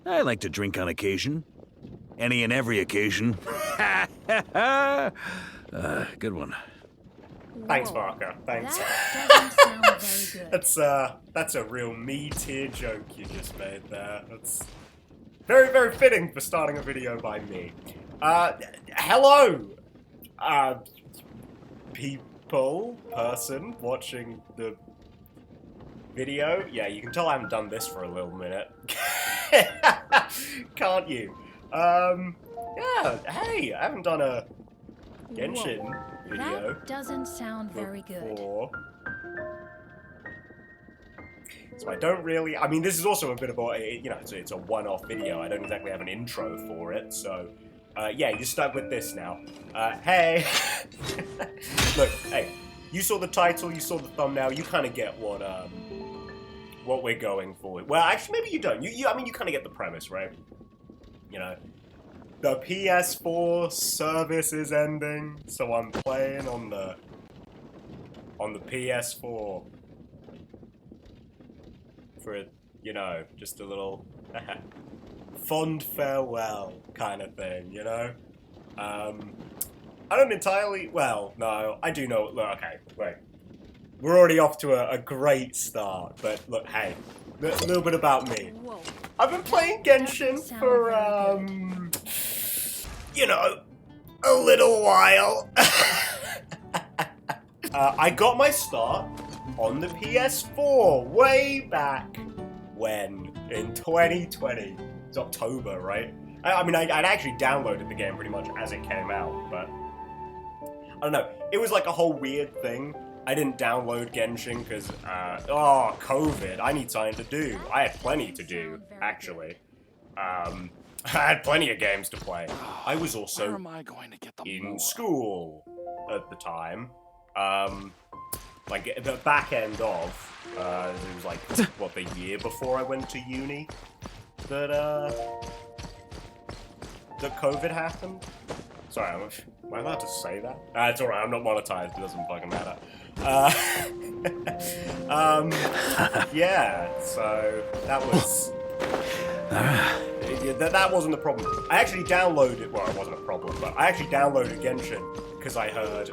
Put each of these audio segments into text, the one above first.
I like to drink on occasion. Any and every occasion. Good one. Thanks, Barker. Thanks. That doesn't sound very good. That's a real me-tier joke you just made there. That's very, very fitting for starting a video by me. Hello, person watching the video. Yeah, you can tell I haven't done this for a little minute. Can't you? Yeah, hey, I haven't done a Genshin video. That doesn't sound very good. So I don't really, I mean, this is also a bit of a, you know, it's a one-off video. I don't exactly have an intro for it, so, yeah, you're stuck with this now. Hey. Look, hey, you saw the title, you saw the thumbnail, you kind of get what we're going for. Well, actually, maybe you don't. I mean, you kind of get the premise, right? You know, the PS4 service is ending, so I'm playing on the PS4 for, you know, just a little fond farewell kind of thing, you know? I don't entirely, well, no, I do know, look, okay, wait. We're already off to a great start, but look, hey, a little bit about me. Whoa. I've been playing Genshin for, you know, a little while. I got my start on the PS4 way back when, in 2020. It's October, right? I mean, I'd actually downloaded the game pretty much as it came out, but I don't know. It was like a whole weird thing. I didn't download Genshin because, COVID. I need something to do. I had plenty to do, actually. I had plenty of games to play. I was also in school at the time. Like, the back end of, it was like, what, the year before I went to uni that COVID happened? Sorry, am I allowed to say that? It's alright, I'm not monetized, it doesn't fucking matter. Yeah, so that was... that wasn't the problem. I actually downloaded, well, it wasn't a problem, but I actually downloaded Genshin because I heard,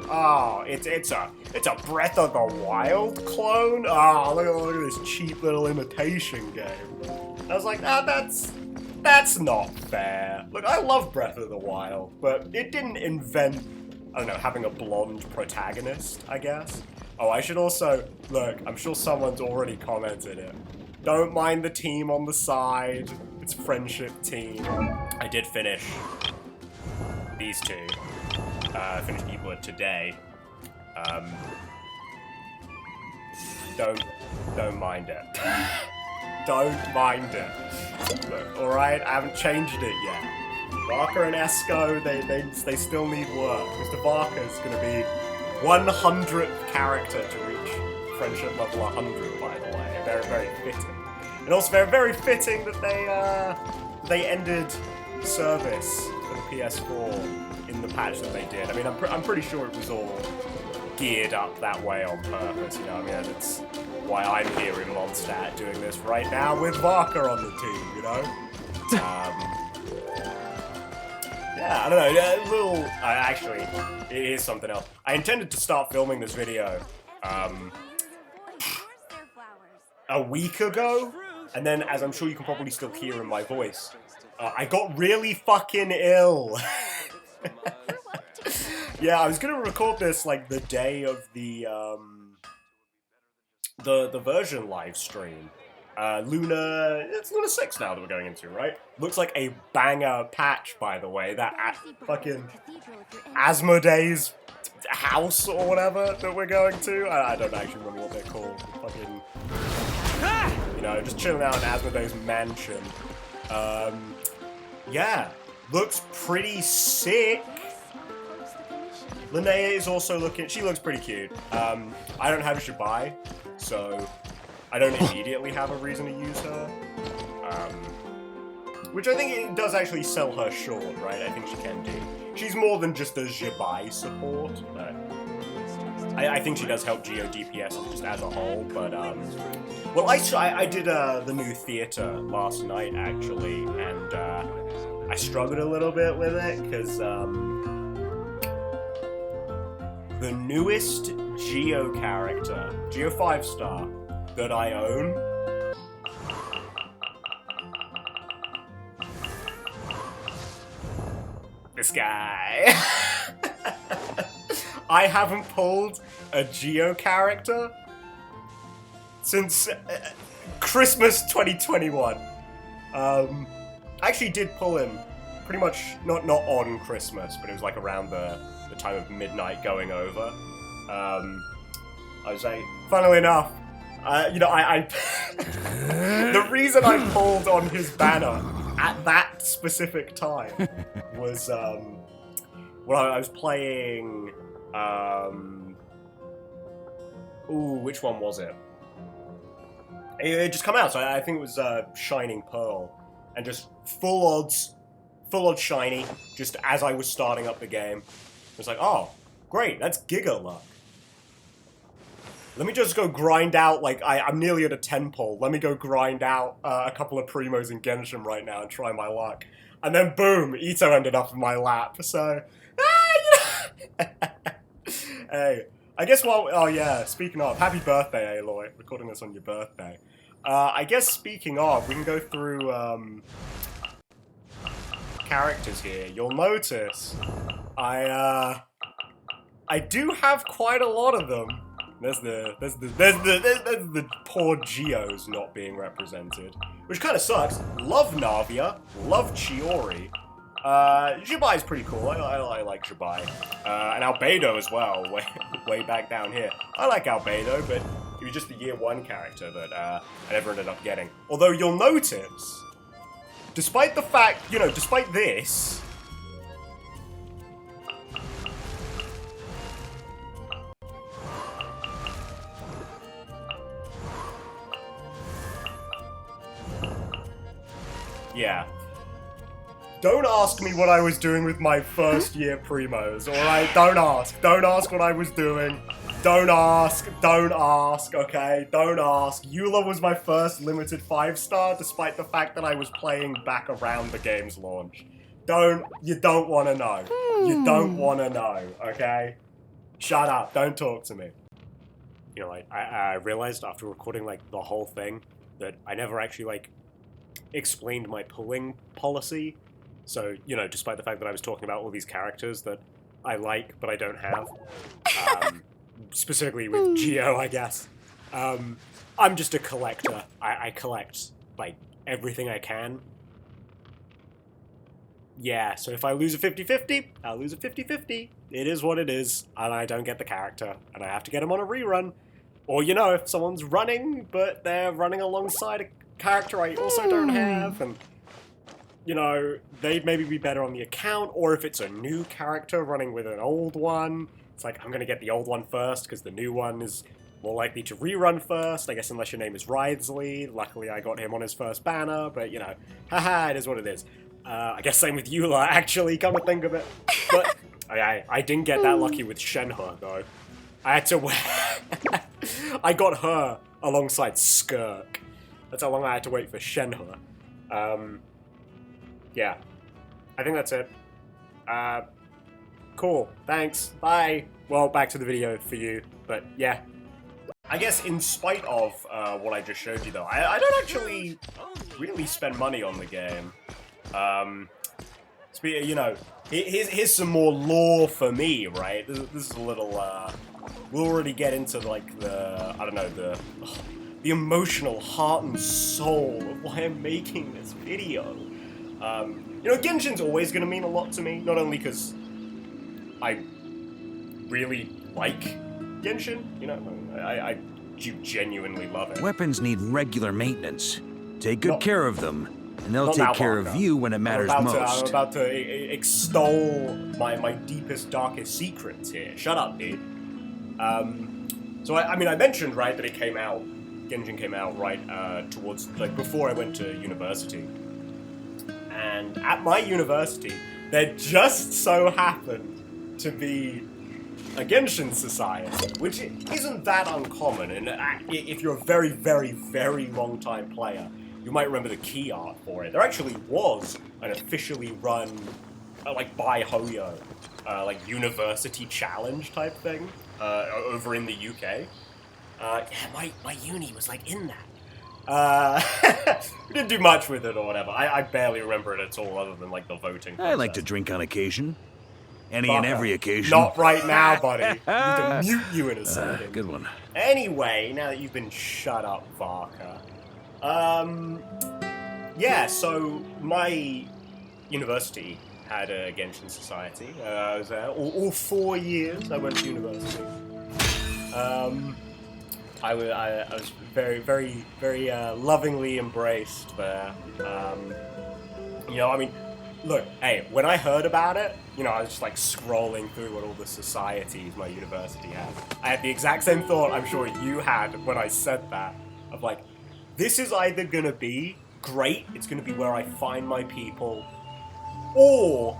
it's a Breath of the Wild clone? Look at this cheap little imitation game. I was like, that's not fair. Look, I love Breath of the Wild, but it didn't invent, I don't know, having a blonde protagonist, I guess. Oh, I should also, look, I'm sure someone's already commented it. Don't mind the team on the side. It's friendship team. I did finish these two. I finished Equal today. Don't mind it. Don't mind it. Look, alright, I haven't changed it yet. Barker and Esco, they still need work. Mr. Barker's gonna be 100th character to reach friendship level 100, by the way. Very, very fitting. And also very, very fitting that they ended service for the PS4 in the patch that they did. I mean, I'm pretty sure it was all geared up that way on purpose, you know what I mean? It's why I'm here in Mondstadt doing this right now with Barker on the team, you know? Yeah, I don't know, a little... actually, here's something else. I intended to start filming this video, a week ago, and then, as I'm sure you can probably still hear in my voice, I got really fucking ill. Yeah, I was gonna record this, like, the day of the version live stream. It's Luna 6 now that we're going into, right? Looks like a banger patch, by the way. That fucking Asmodee's house or whatever that we're going to. I don't actually remember what they're called. Fucking, you know, just chilling out in Asmodee's mansion. Yeah, looks pretty sick. Linnea is also looking, she looks pretty cute. I don't have Shibai, so I don't immediately have a reason to use her. Which I think it does actually sell her short, right? I think she can do. She's more than just a Shibai support, but I think she does help Geo DPS just as a whole, but, well, I did the new theater last night, actually, I struggled a little bit with it, because, the newest Geo character, Geo 5-star, that I own, this guy. I haven't pulled a Geo character since Christmas 2021. I actually did pull him pretty much, not on Christmas, but it was like around the time of midnight going over. I was like, funnily enough, you know, the reason I pulled on his banner at that specific time was, well, I was playing, ooh, which one was it? It just come out, so I think it was, Shining Pearl, and just full odds shiny, just as I was starting up the game. It was like, oh, great, that's Giga Luck. Let me just go grind out, like, I'm nearly at a 10 pull. Let me go grind out a couple of primos in Genshin right now and try my luck. And then boom, Ito ended up in my lap, so... you know. Hey, I guess oh yeah, speaking of, happy birthday, Aloy. Recording this on your birthday. I guess speaking of, we can go through, characters here. You'll notice, I do have quite a lot of them. There's the poor Geos not being represented, which kind of sucks. Love Navia, love Chiori. Jabai's pretty cool. I like Jabai. And Albedo as well, way back down here. I like Albedo, but he was just the year 1 character that I never ended up getting. Although you'll notice, despite the fact, you know, despite this, yeah. Don't ask me what I was doing with my first year primos, alright? Don't ask. Don't ask what I was doing. Don't ask. Don't ask, okay? Don't ask. Eula was my first limited 5-star, despite the fact that I was playing back around the game's launch. You don't want to know. You don't want to know, okay? Shut up. Don't talk to me. You know, like, I realized after recording, like, the whole thing, that I never actually, like, explained my pulling policy. So, you know, despite the fact that I was talking about all these characters that I like, but I don't have, specifically with Geo, I guess, I'm just a collector. I collect, like, everything I can. Yeah, so if I lose a 50-50, I'll lose a 50-50. It is what it is, and I don't get the character, and I have to get him on a rerun. Or, you know, if someone's running, but they're running alongside a character I also don't have, and... you know, they'd maybe be better on the account, or if it's a new character running with an old one, it's like, I'm gonna get the old one first, because the new one is more likely to rerun first, I guess unless your name is Writhsley. Luckily I got him on his first banner, but, you know, haha, it is what it is. I guess same with Eula, actually, come to think of it. But, I didn't get that lucky with Shenhe, though. I had to wait. I got her alongside Skirk. That's how long I had to wait for Shenhe. Yeah, I think that's it. Cool, thanks, bye. Well, back to the video for you, but yeah. I guess in spite of what I just showed you though, I don't actually really spend money on the game. You know, here's some more lore for me, right? This is a little, we'll already get into like the, I don't know, the emotional heart and soul of why I'm making this video. You know, Genshin's always going to mean a lot to me, not only because I really like Genshin, you know, I genuinely love it. Weapons need regular maintenance. Take good care of them, and they'll not take now, care Marco. of you when it matters I'm most. about to extol my deepest, darkest secrets here. Shut up, dude. So, I mean, I mentioned, right, that it came out, Genshin came out right towards, like, before I went to university. And at my university, there just so happened to be a Genshin society, which isn't that uncommon. And if you're a very, very, very long-time player, you might remember the key art for it. There actually was an officially run, like by Hoyo, like university challenge type thing over in the UK. Yeah, my uni was like in that. We didn't do much with it or whatever. I barely remember it at all, other than like the voting process. I like to drink on occasion. Any and every occasion. Not right now, buddy. I need to mute you in a second. Good one. Anyway, now that you've been shut up, Varka. Yeah, so my university had a Genshin society. I was there all 4 years. I went to university. I was very, very, very lovingly embraced there. You know, I mean, look, hey, when I heard about it, you know, I was just like scrolling through what all the societies my university had. I had the exact same thought I'm sure you had when I said that, of like, this is either gonna be great, it's gonna be where I find my people, or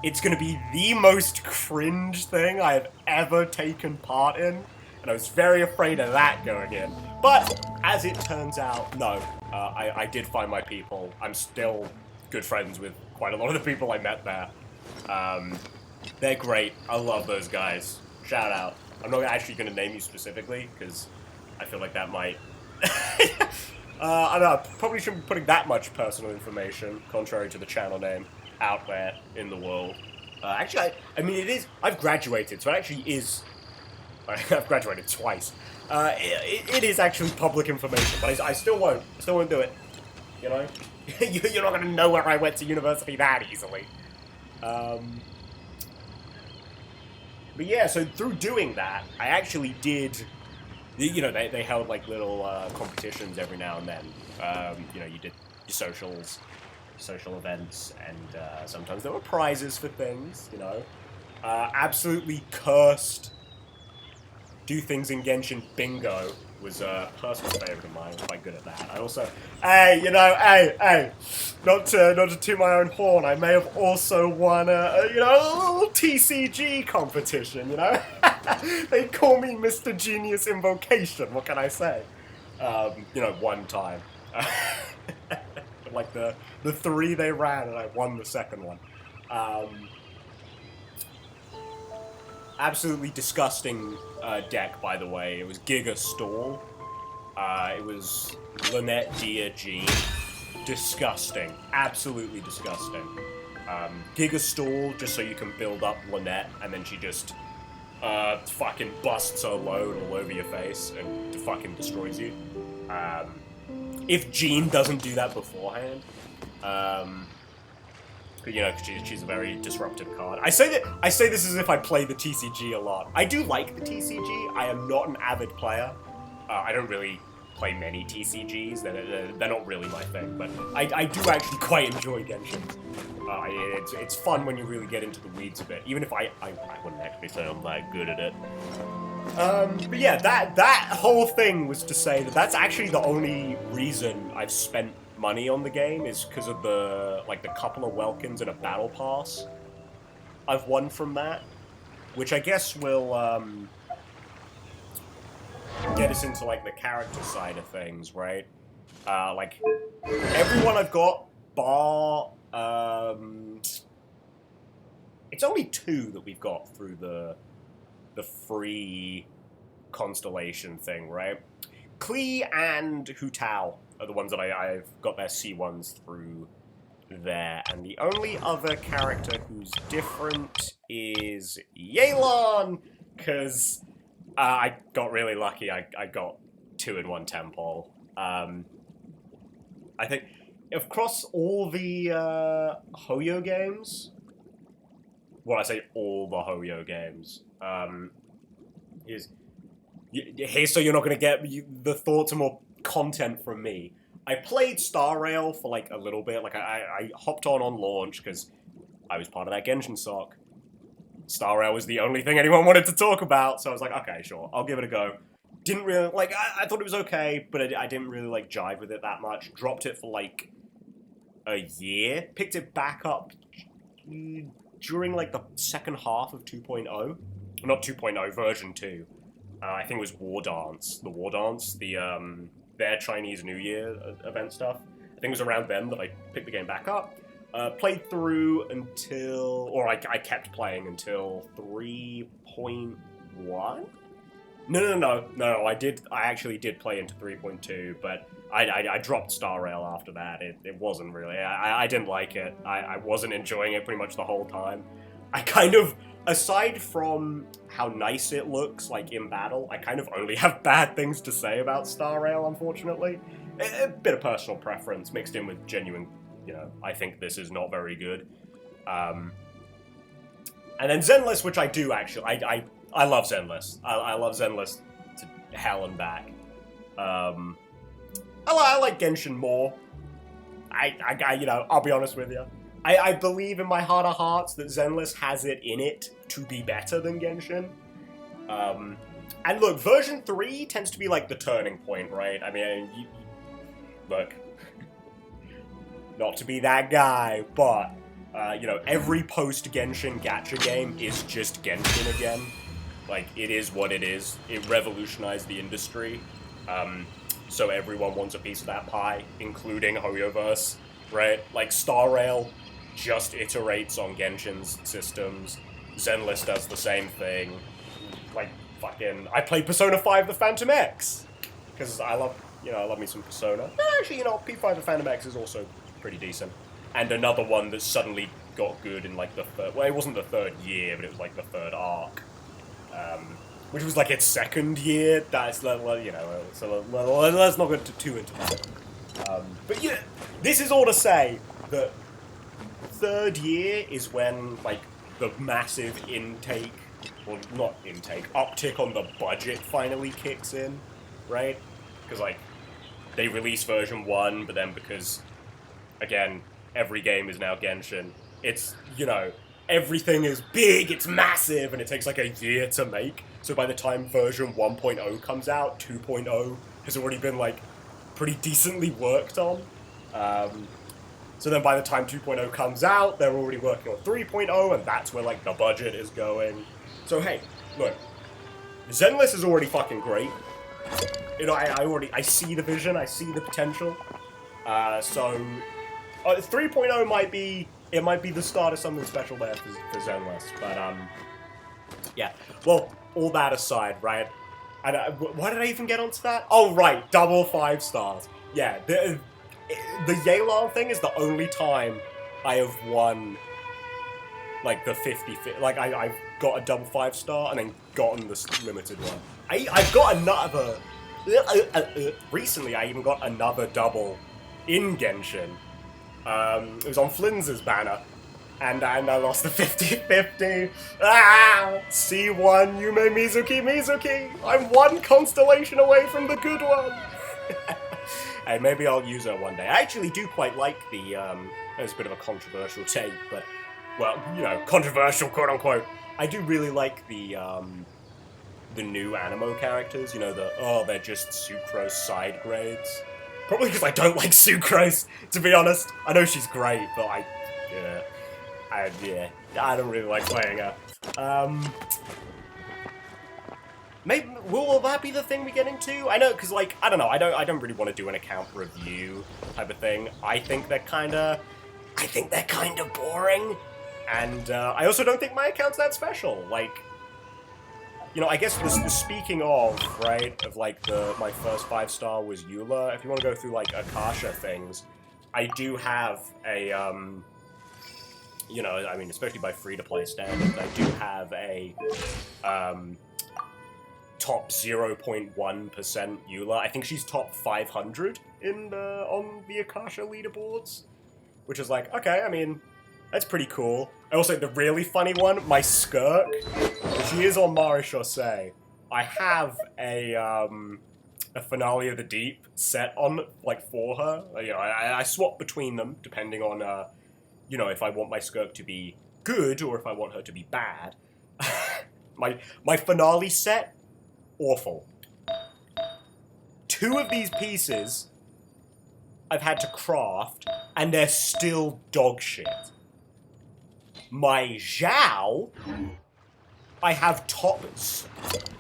it's gonna be the most cringe thing I have ever taken part in, and I was very afraid of that going in. But, as it turns out, no, I did find my people. I'm still good friends with quite a lot of the people I met there. They're great. I love those guys. Shout out. I'm not actually going to name you specifically, because I feel like that might... I don't know, probably shouldn't be putting that much personal information, contrary to the channel name, out there in the world. Actually, I mean, it is... I've graduated, so it actually is... I've graduated twice. It is actually public information, but I still won't. Still won't do it. You know? You're not going to know where I went to university that easily. But yeah, so through doing that, I actually did... You know, they held like little competitions every now and then. You know, you did your socials, social events, and sometimes there were prizes for things, you know. Absolutely cursed do things in Genshin bingo was a personal favourite of mine. I'm quite good at that. I also, hey, you know, hey, not to toot my own horn, I may have also won a little TCG competition, you know? They call me Mr. Genius Invocation, what can I say? You know, one time. Like the 3 they ran, and I won the second one. Absolutely disgusting deck, by the way. It was Giga Stall. It was Lynette, Dia, Jean. Disgusting. Absolutely disgusting. Giga Stall, just so you can build up Lynette, and then she just fucking busts her load all over your face and fucking destroys you. If Jean doesn't do that beforehand, you know, she's a very disruptive card. I say this as if I play the TCG a lot. I do like the TCG. I am not an avid player. I don't really play many TCGs. They're not really my thing. But I do actually quite enjoy Genshin. It's fun when you really get into the weeds a bit. Even if I wouldn't actually say I'm that good at it. But yeah, that whole thing was to say that that's actually the only reason I've spent money on the game, is because of the couple of Welkins and a battle pass I've won from that, which I guess will get us into like the character side of things, right? Like everyone I've got bar it's only 2 that we've got through the free constellation thing, right? Klee and Hu Tao are the ones that I've got their C1s through there. And the only other character who's different is Yelan, because I got really lucky. I got 2 in 1 temple. I think across all the Hoyo games, well, I say all the Hoyo games, here, so you're not going to get the thoughts and more content from me. I played Star Rail for like a little bit. Like I hopped on launch because I was part of that Genshin soc. Star Rail was the only thing anyone wanted to talk about, so I was like, okay, sure, I'll give it a go. Didn't really like. I thought it was okay, but I didn't really like jive with it that much. Dropped it for like a year. Picked it back up during like the second half of 2.0. Not 2.0, version 2. I think it was War Dance. The War Dance, the their Chinese New Year event stuff. I think it was around then that I picked the game back up. Played through until, or I kept playing until 3.1? No, I actually did play into 3.2, but I dropped Star Rail after that. It wasn't really, I didn't like it. I wasn't enjoying it pretty much the whole time. I kind of, aside from how nice it looks, like, in battle, I kind of only have bad things to say about Star Rail, unfortunately. A bit of personal preference mixed in with genuine, you know, I think this is not very good. And then Zenless, which I do actually, I love Zenless. I love Zenless to hell and back. I like Genshin more. You know, I'll be honest with you. I believe in my heart of hearts that Zenless has it in it to be better than Genshin. And look, version 3 tends to be like the turning point, right? I mean, look, not to be that guy, but, you know, every post-Genshin gacha game is just Genshin again. Like, it is what it is. It revolutionized the industry. So everyone wants a piece of that pie, including Hoyoverse, right? Like, Star Rail just iterates on Genshin's systems. Zenless does the same thing. Like, fucking, I played Persona 5 The Phantom X, because I love me some Persona. Actually, you know, P5 The Phantom X is also pretty decent. And another one that suddenly got good in, like, the third, well, it wasn't the third year, but it was, like, the third arc. Which was, like, its second year. That's, you know, so let's not go too into that. But, yeah, this is all to say that third year is when, like, the massive intake, or not intake, uptick on the budget finally kicks in, right? Because, like, they release version 1, but then because, again, every game is now Genshin, it's, you know, everything is big, it's massive, and it takes, like, a year to make. So by the time version 1.0 comes out, 2.0 has already been, like, pretty decently worked on. So then by the time 2.0 comes out, they're already working on 3.0, and that's where, like, the budget is going. So, hey, look, Zenless is already fucking great. You know, I see the vision, I see the potential. 3.0 might be the start of something special there for Zenless, but, yeah. Well, all that aside, right? And why did I even get onto that? Oh, right, double 5 stars. Yeah, the Yelan thing is the only time I have won, like, the 50, like, I've got a double 5 star and then gotten this limited one. I've got another, recently I even got another double in Genshin. It was on Flinz's banner, and I lost the 50-50. Ah! C1, Yume Mizuki! I'm one constellation away from the good one! Hey, maybe I'll use her one day. I actually do quite like the, it's a bit of a controversial take, but, well, you know, controversial, quote-unquote. I do really like the new Animo characters, you know, they're just Sucrose side grades. Probably because I don't like Sucrose, to be honest. I know she's great, but I don't really like playing her. Maybe will that be the thing we get into? I know, because, like, I don't know. I don't really want to do an account review type of thing. I think they're kind of boring, and I also don't think my account's that special. Like, you know, I guess speaking of, right, of, like, my first 5-star was Eula. If you want to go through, like, Akasha things, I do have a, you know, I mean, especially by free-to-play standards, I do have a, top 0.1% Eula. I think she's top 500 on the Akasha leaderboards, which is like, okay, I mean, that's pretty cool. Also, the really funny one, my Skirk, she is on Mara Chaussee. I have a Finale of the Deep set on, like, for her. You know, I swap between them, depending on, you know, if I want my Skirk to be good, or if I want her to be bad. my Finale set, awful. 2 of these pieces I've had to craft, and they're still dog shit. My Zhao, I have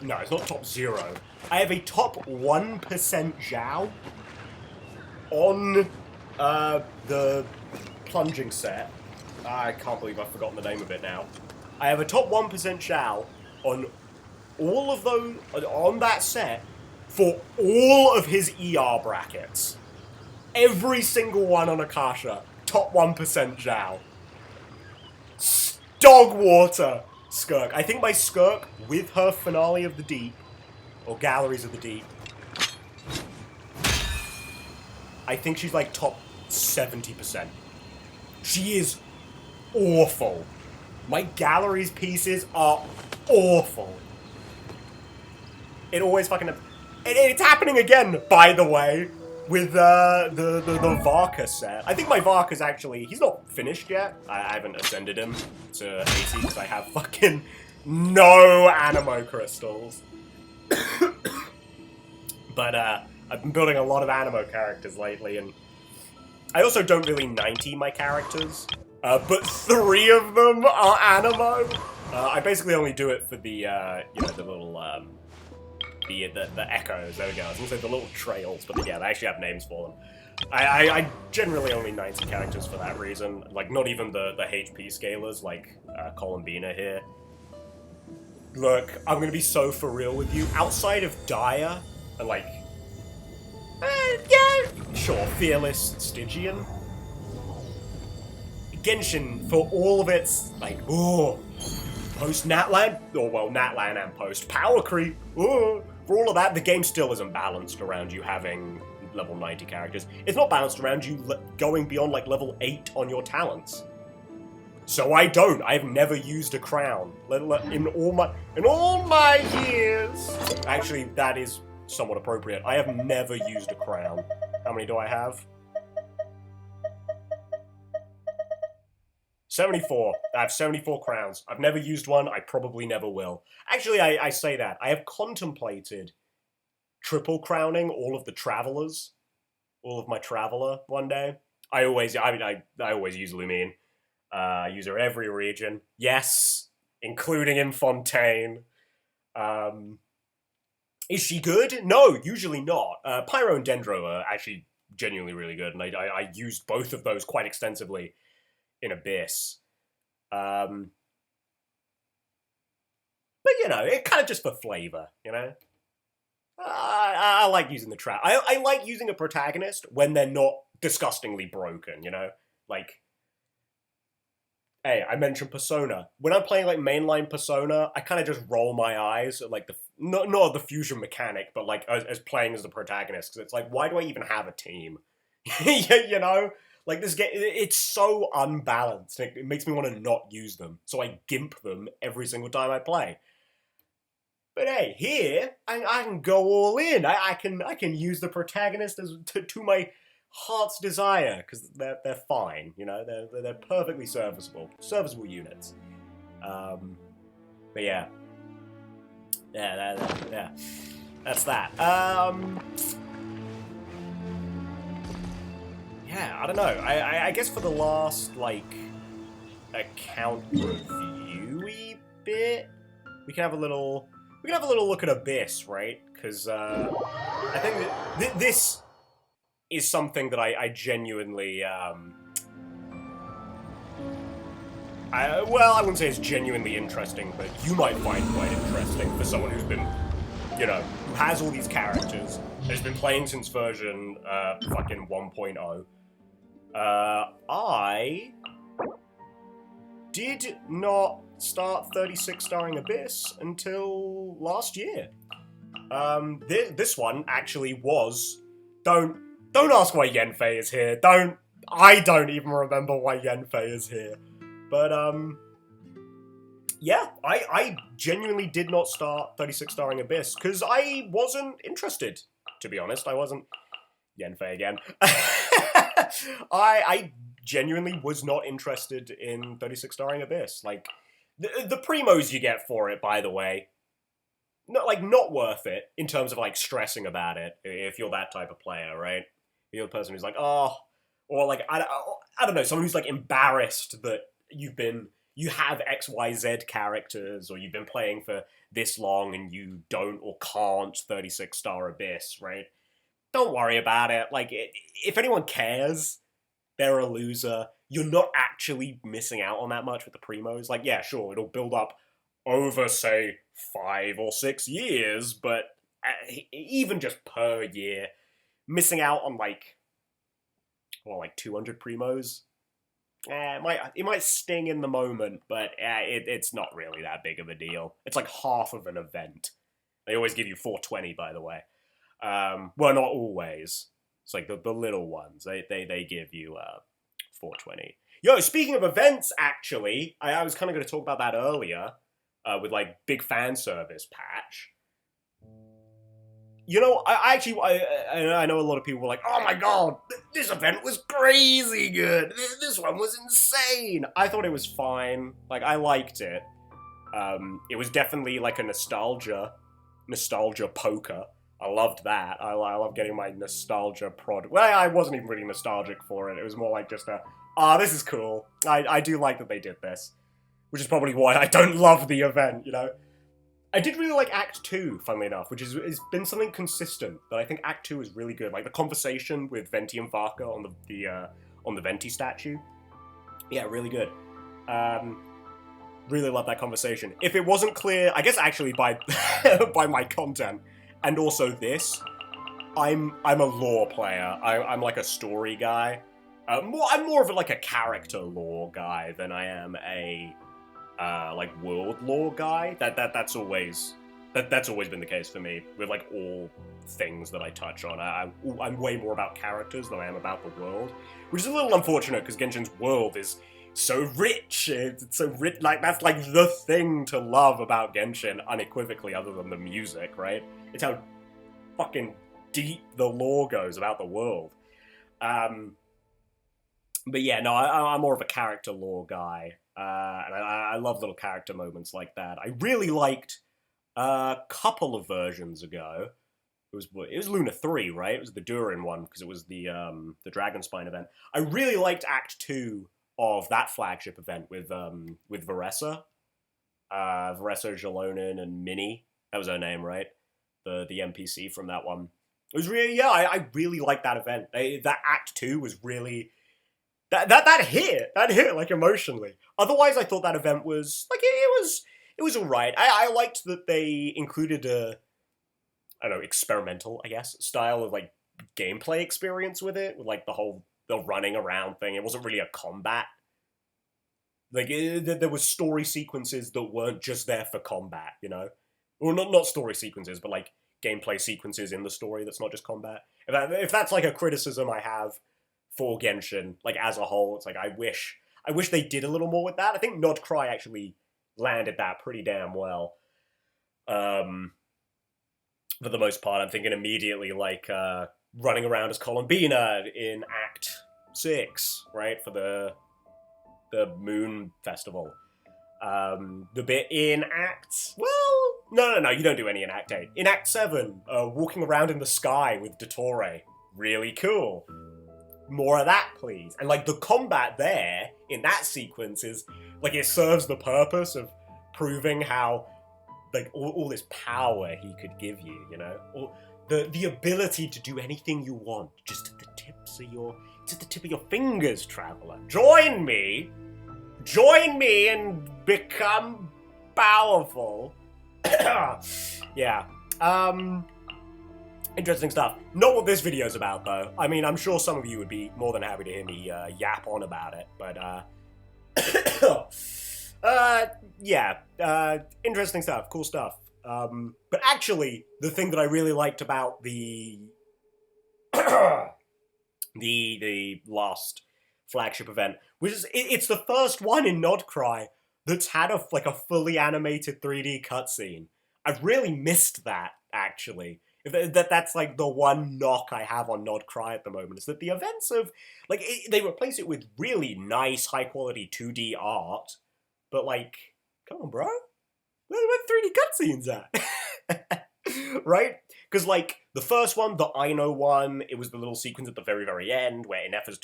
no, it's not top 0. I have a top 1% Zhao on the plunging set. I can't believe I've forgotten the name of it now. I have a top 1% Zhao on all of those, on that set, for all of his ER brackets. Every single one on Akasha, top 1% Zhao. Dog water Skirk. I think my Skirk, with her Finale of the Deep, or Galleries of the Deep, I think she's like top 70%. She is awful. My Galleries pieces are awful. It always fucking... It's happening again, by the way, with the Varka set. I think my Varka's actually... He's not finished yet. I haven't ascended him to 80 because I have fucking no Animo crystals. But I've been building a lot of Animo characters lately, and I also don't really 90 my characters, but 3 of them are Animo. I basically only do it for the, you know, the little, the echoes, there we go. I was gonna say the little trails, but yeah, they actually have names for them. I generally only 90 characters for that reason, like, not even the HP scalers, like, Columbina here. Look, I'm gonna be so for real with you. Outside of Dire, and like, yeah, sure, Fearless, Stygian, Genshin, for all of its, like, oh, post-Natlan, or well, Natlan and post-power creep, oh, for all of that, the game still isn't balanced around you having level 90 characters. It's not balanced around you going beyond, like, level 8 on your talents. So I don't. I've never used a crown. In all my years. Actually, that is somewhat appropriate. I have never used a crown. How many do I have? 74. I have 74 crowns. I've never used one. I probably never will. Actually, I say that. I have contemplated triple crowning all of the travelers. All of my traveler one day. I always use Lumine. Use her every region. Yes, including in Fontaine. Is she good? No, usually not. Pyro and Dendro are actually genuinely really good, and I used both of those quite extensively in Abyss. But, you know, it kind of just for flavor, you know? I like using the trap. I like using a protagonist when they're not disgustingly broken, you know? Like, hey, I mentioned Persona. When I'm playing, like, mainline Persona, I kind of just roll my eyes at, like, not the fusion mechanic, but, like, as playing as the protagonist. Because it's like, why do I even have a team? You know? Like, this game, it's so unbalanced. It makes me want to not use them. So I gimp them every single time I play. But hey, here, I can go all in. I can use the protagonist to my heart's desire, because they're fine, you know? They're perfectly serviceable. Serviceable units. But yeah. Yeah. That's that. Yeah, I don't know. I guess for the last, like, account review-y bit, we can have a little look at Abyss, right? Because I think that this is something that I genuinely, I wouldn't say it's genuinely interesting, but you might find quite interesting for someone who's been, you know, who has all these characters, has been playing since version, fucking 1.0. I did not start 36 starring Abyss until last year. This one actually was... Don't ask why Yenfei is here. I don't even remember why Yenfei is here. But, yeah, I genuinely did not start 36 starring Abyss, because I wasn't interested, to be honest. I wasn't... Yenfei again. I genuinely was not interested in 36 starring Abyss. Like, the primos you get for it, by the way, not worth it in terms of, like, stressing about it, if you're that type of player, right? You're the person who's like, oh, or, like, I don't know, someone who's, like, embarrassed that you've been you have XYZ characters, or you've been playing for this long and you don't or can't 36-star Abyss, right? Don't worry about it. Like, if anyone cares, they're a loser. You're not actually missing out on that much with the primos. Like, yeah, sure, it'll build up over, say, 5 or 6 years, but even just per year, missing out on, like 200 primos? It might sting in the moment, but it's not really that big of a deal. It's like half of an event. They always give you 420, by the way. Well, not always. It's like the little ones. They give you 420. Yo, speaking of events, actually, I was kind of going to talk about that earlier with like big fan service patch. You know, I know a lot of people were like, oh my god, this event was crazy good. This one was insane. I thought it was fine. Like, I liked it. It was definitely like a nostalgia poker. I loved that. I love getting my nostalgia prod. Well, I wasn't even really nostalgic for it. It was more like just this is cool. I do like that they did this. Which is probably why I don't love the event, you know? I did really like Act 2, funnily enough, which has been something consistent, but I think Act 2 is really good. Like, the conversation with Venti and Varka on the Venti statue. Yeah, really good. Really love that conversation. If it wasn't clear, I guess actually by by my content, and also this, I'm a lore player. I'm like a story guy. I'm more of like a character lore guy than I am a like world lore guy. That's always been the case for me with like all things that I touch on. I'm way more about characters than I am about the world, which is a little unfortunate because Genshin's world is so rich. It's so rich. Like, that's like the thing to love about Genshin, unequivocally, other than the music, right? It's how fucking deep the lore goes about the world. But yeah, no, I'm more of a character lore guy. And I love little character moments like that. I really liked a couple of versions ago. It was Luna 3, right? It was the Durin one, because it was the Dragonspine event. I really liked Act 2 of that flagship event with Varessa. Varessa, Jalonen, and Minnie. That was her name, right? The NPC from that one. It was really, yeah, I really liked that event. That Act 2 was really... That hit like emotionally. Otherwise, I thought that event was like it was alright. I liked that they included a, I don't know, experimental, I guess, style of like gameplay experience with it, with like the running around thing. It wasn't really a combat. Like there was story sequences that weren't just there for combat, you know, or not story sequences, but like gameplay sequences in the story that's not just combat. If that's like a criticism I have for Genshin, like, as a whole, it's like, I wish they did a little more with that. I think Nodcry actually landed that pretty damn well. For the most part, I'm thinking immediately, like, running around as Columbina in Act 6, right, for the Moon Festival. The bit in Act... Well, no, you don't do any in Act 8. In Act 7, walking around in the sky with Dottore. Really cool. More of that, please. And, like, the combat there, in that sequence, is, like, it serves the purpose of proving how, like, all this power he could give you, you know? Or the ability to do anything you want, just at the tip of your fingers, Traveler. Join me and become powerful. Yeah. Interesting stuff. Not what this video's about, though. I mean, I'm sure some of you would be more than happy to hear me yap on about it, but, yeah. Interesting stuff. Cool stuff. But actually, the thing that I really liked about the last flagship event was it's the first one in Nodcry that's had a fully animated 3D cutscene. I've really missed that, actually. That's like the one knock I have on Nodcry at the moment, is that the events of, like, they replace it with really nice, high-quality 2D art, but, like, come on, bro? Where 3D cutscenes at? Right? Because, like, the first one, the Aino one, it was the little sequence at the very, very end where Inef is,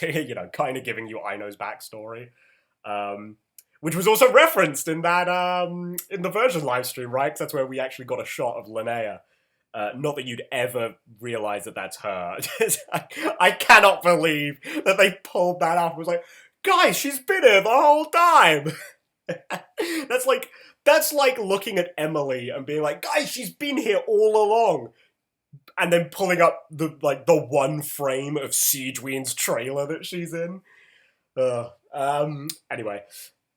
you know, kind of giving you Aino's backstory. Which was also referenced in that in the version livestream, right? Because that's where we actually got a shot of Linnea. Not that you'd ever realize that that's her. I cannot believe that they pulled that off. It was like, guys, she's been here the whole time. That's like looking at Emily and being like, guys, she's been here all along. And then pulling up the one frame of Siegeween's trailer that she's in. Anyway.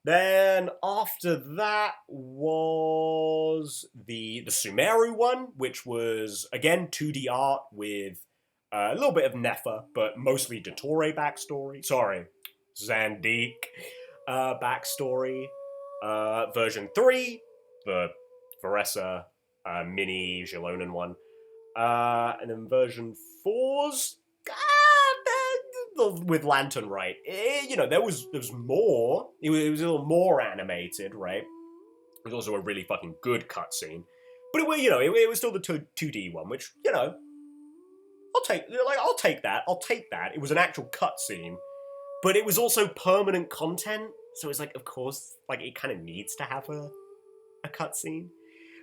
Then after that was the Sumeru one, which was, again, 2D art with a little bit of Nefa, but mostly Dottore backstory. Sorry, Zandik backstory. Version 3, the Varessa mini Jilonen one. And then version 4's with Lantern, right? There was more. It was a little more animated, right? It was also a really fucking good cutscene, but it was still the 2D one, which I'll take that. I'll take that. It was an actual cutscene, but it was also permanent content, so it's like, of course, like it kind of needs to have a cutscene.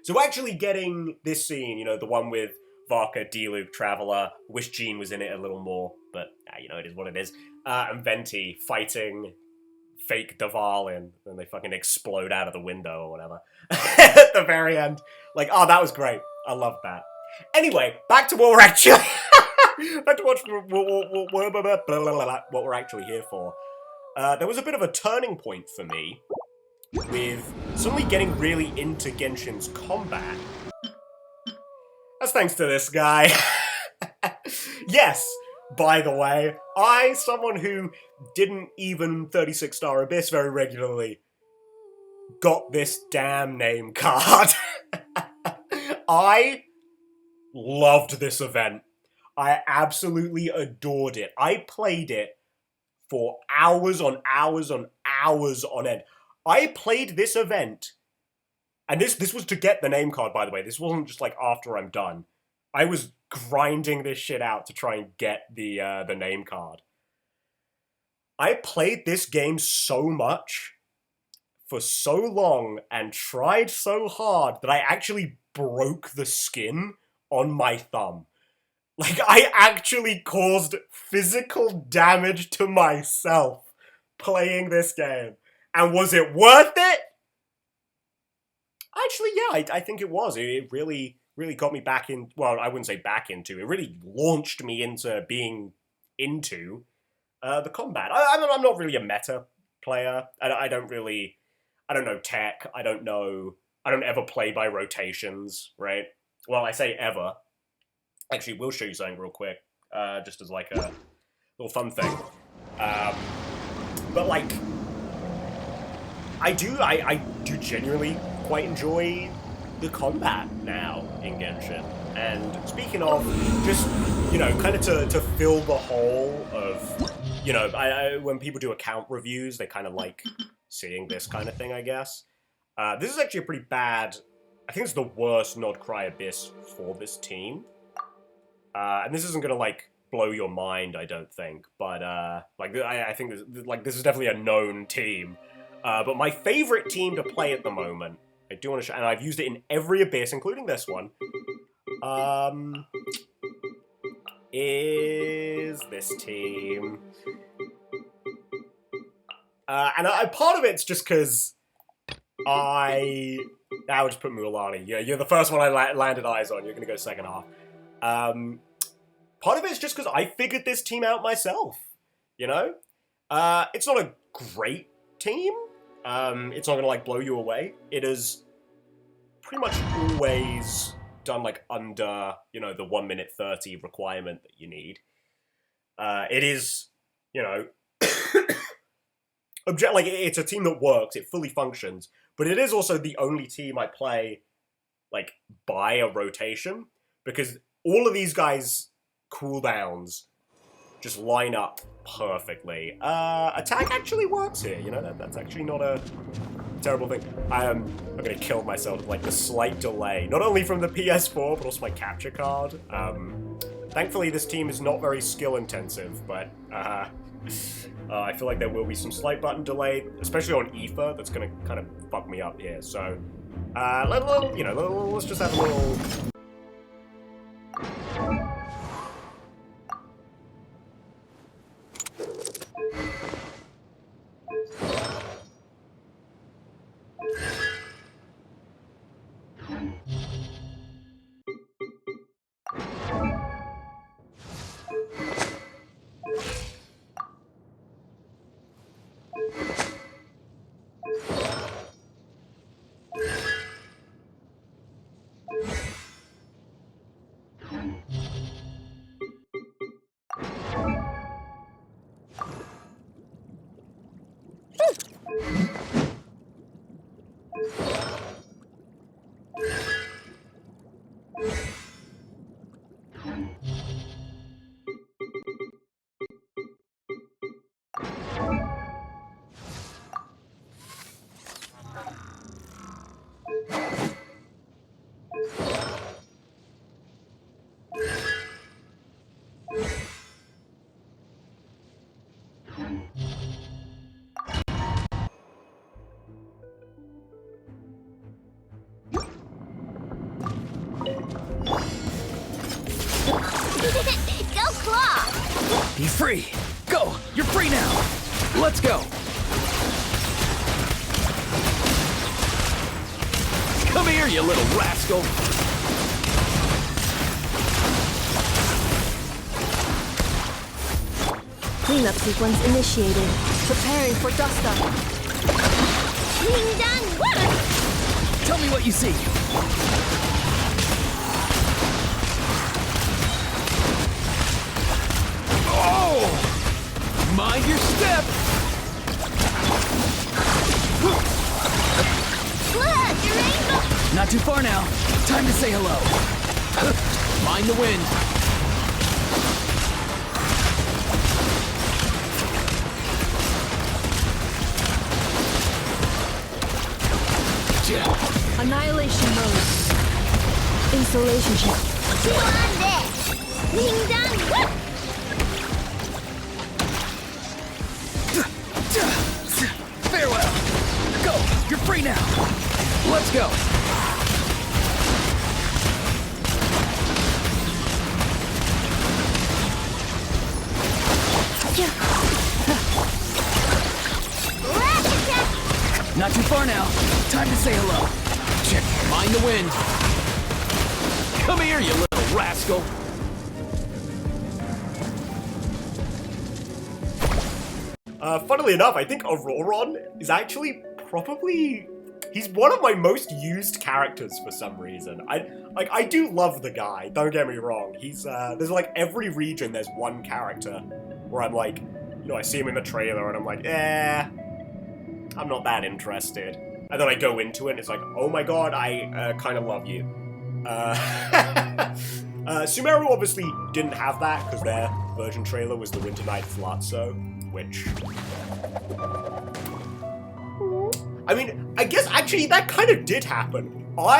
So actually getting this scene, the one with Varka, D-Loop, Traveler, wish Jean was in it a little more, but, it is what it is. And Venti fighting fake Dvalin, and they fucking explode out of the window or whatever. At the very end. Like, oh, that was great. I love that. Anyway, back to what we're actually... back to what we're actually here for. There was a bit of a turning point for me, with suddenly getting really into Genshin's combat. That's thanks to this guy. Yes, by the way, someone who didn't even 36-star Abyss very regularly, got this damn name card. I loved this event. I absolutely adored it. I played it for hours on hours on hours on end. I played this event, and this was to get the name card, by the way. This wasn't just like after I'm done. I was grinding this shit out to try and get the name card. I played this game so much, for so long, and tried so hard that I actually broke the skin on my thumb. Like, I actually caused physical damage to myself playing this game. And was it worth it? Actually, yeah, I think it was. It really got me back in... Well, I wouldn't say back into. It really launched me into being into the combat. I'm not really a meta player. I don't know tech. I don't ever play by rotations, right? Well, I say ever. Actually, we'll show you something real quick, just as like a little fun thing. But like, I do genuinely quite enjoy the combat now in Genshin. And speaking of, just, kind of to fill the hole of, when people do account reviews, they kind of like seeing this kind of thing, I guess. This is actually a pretty bad, I think it's the worst Nod Cry Abyss for this team. And this isn't gonna, like, blow your mind, I don't think, but, I think, this is definitely a known team. But my favorite team to play at the moment, I do want to show, and I've used it in every Abyss, including this one, is this team. And part of it's just because I would just put Mualani. Yeah, you're the first one I landed eyes on. You're gonna go second half. Part of it's just because I figured this team out myself. It's not a great team. It's not gonna like blow you away. It is pretty much always done like under, the 1 minute 30 requirement that you need. It is, it's a team that works, it fully functions, but it is also the only team I play, like, by a rotation, because all of these guys' cooldowns just line up perfectly. Attack actually works here, that's actually not a terrible thing. I'm gonna kill myself with, like, the slight delay, not only from the PS4, but also my capture card. Thankfully this team is not very skill intensive, but, I feel like there will be some slight button delay, especially on Ether. That's gonna kind of fuck me up here. So, let's just have a little. Go Claw! Be free! Go! You're free now! Let's go! Come here, you little rascal! Cleanup sequence initiated. Preparing for dust up. Being done! Tell me what you see! Oh! Mind your step! Look, your rainbow! Not too far now. Time to say hello. Mind the wind. Annihilation mode. Installation check. You on this! Being done! Farewell! Go! You're free now! Let's go! Not too far now. Time to say hello. Check. Mind the wind. Come here, you little rascal. Funnily enough, I think Auroron is actually probably... He's one of my most used characters for some reason. I do love the guy, don't get me wrong. He's, there's like every region there's one character where I'm like, I see him in the trailer and I'm like, I'm not that interested. And then I go into it and it's like, oh my god, I kind of love you. Sumeru obviously didn't have that because their version trailer was the Winter Night's Lazzo, which... I mean, I guess actually that kind of did happen. Oh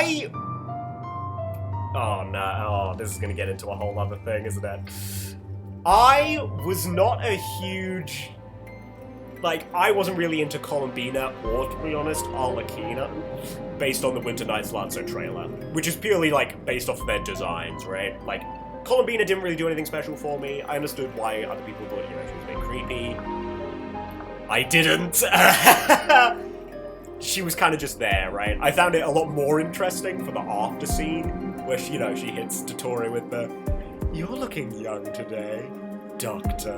no, this is gonna get into a whole other thing, isn't it? I was not a huge... I wasn't really into Columbina or, to be honest, Arlecchino, based on the Winter Night's Lazzo trailer, which is purely, based off of their designs, right? Columbina didn't really do anything special for me. I understood why other people thought, she was a bit creepy. I didn't. She was kind of just there, right? I found it a lot more interesting for the after scene, where she, she hits Tottori with the, "You're looking young today, Doctor."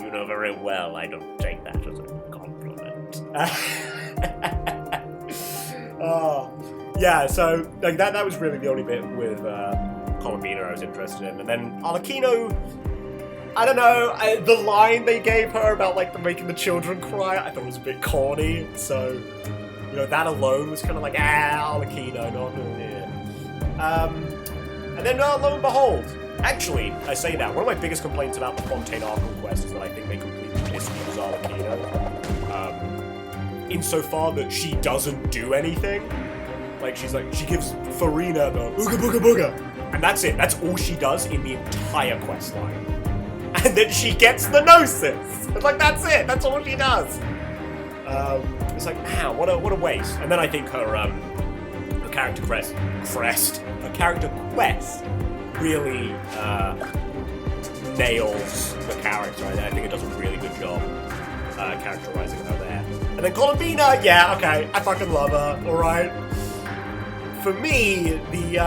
You know very well I don't take that as a compliment. Yeah, so that was really the only bit with Columbina I was interested in. And then Arlecchino, I don't know, the line they gave her about making the children cry, I thought it was a bit corny. So, that alone was kind of Arlecchino, not and then lo and behold, actually, I say that, one of my biggest complaints about the Fontaine Arkle quest is that I think they completely misuse Arlecchino. Insofar that she doesn't do anything. She gives Farina the ooga booga booga. And that's it. That's all she does in the entire quest line. and then she gets the Gnosis. It's like, that's it. That's all she does. It's like, man, what a waste. And then I think her character quest really nails the character. I think it does a really good job characterizing her there. And then Columbina, yeah, okay, I fucking love her, alright? For me, the,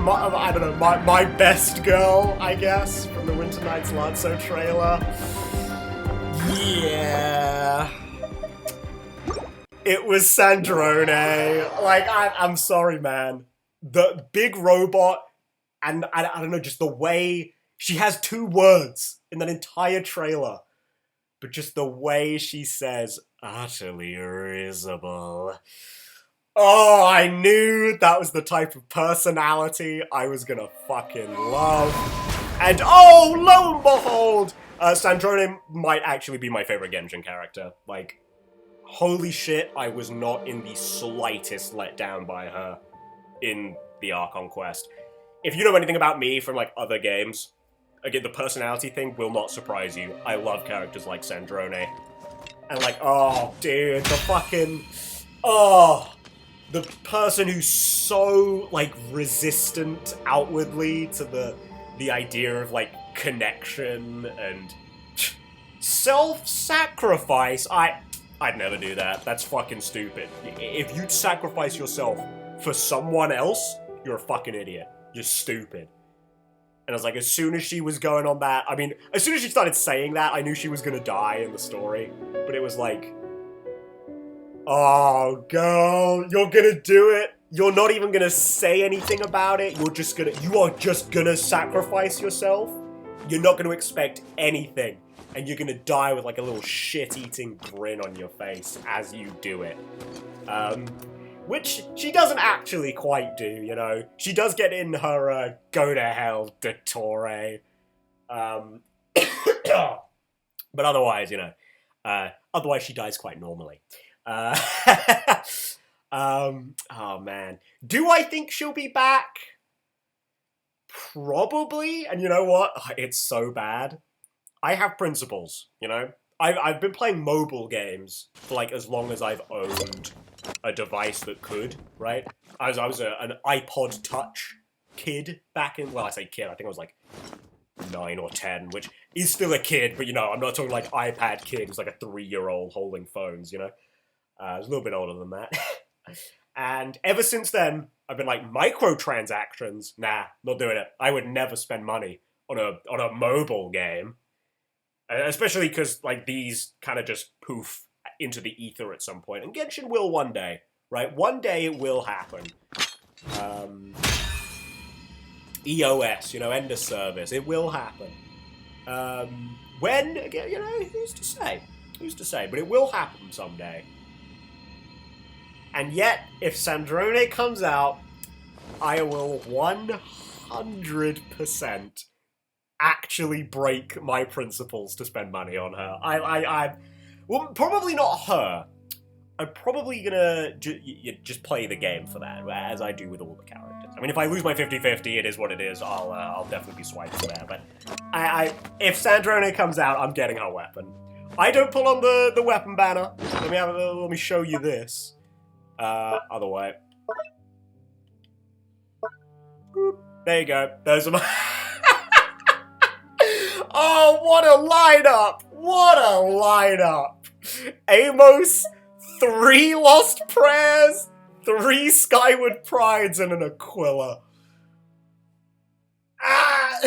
I don't know, my best girl, I guess, from the Winter Nights Lazzo trailer. Yeah. It was Sandrone. Like, I'm sorry, man. The big robot, and I don't know, just the way she has 2 words in that entire trailer. But just the way she says, utterly risible. Oh, I knew that was the type of personality I was gonna fucking love. And oh, lo and behold, Sandrone might actually be my favorite Genshin character. Like, holy shit, I was not in the slightest let down by her in the Archon quest. If you know anything about me from, like, other games, again, the personality thing will not surprise you. I love characters like Sandrone. And, like, oh, dude, the fucking... Oh, the person who's so, like, resistant outwardly to the idea of, like, connection and self-sacrifice. I'd never do that. That's fucking stupid. If you'd sacrifice yourself for someone else, you're a fucking idiot. You're stupid. And I was like, as soon as she was going on that, I mean, as soon as she started saying that, I knew she was gonna die in the story. But it was like, oh, girl, you're gonna do it. You're not even gonna say anything about it. You are just gonna sacrifice yourself. You're not gonna expect anything. And you're gonna die with like a little shit-eating grin on your face as you do it. Which she doesn't actually quite do, you know. She does get in her, go to hell, Dottore. But otherwise, you know, otherwise she dies quite normally. Oh man. Do I think she'll be back? Probably. And you know what? It's so bad. I have principles, you know? I've been playing mobile games for like as long as I've owned a device that could, right? I was an iPod Touch kid back in, well, I say kid, I think I was like 9 or 10, which is still a kid, but you know, I'm not talking like iPad kid who's like a 3-year-old holding phones, you know? I was a little bit older than that. And ever since then, I've been like, microtransactions? Nah, not doing it. I would never spend money on a mobile game. Especially because, like, these kind of just poof into the ether at some point. And Genshin will one day, right? One day it will happen. EOS, you know, end of service. It will happen. When? Again, you know, who's to say? Who's to say? But it will happen someday. And yet, if Sandrone comes out, I will 100% actually break my principles to spend money on her. Well, probably not her. I'm probably gonna just play the game for that, as I do with all the characters. I mean, if I lose my 50-50, it is what it is. I'll definitely be swiping there. But if Sandrone comes out, I'm getting her weapon. I don't pull on the weapon banner. Let me show you this. Other way. Boop. There you go. Those are my. Oh, what a lineup! What a lineup! Amos, 3 Lost Prayers, 3 Skyward Prides, and an Aquila. Ah!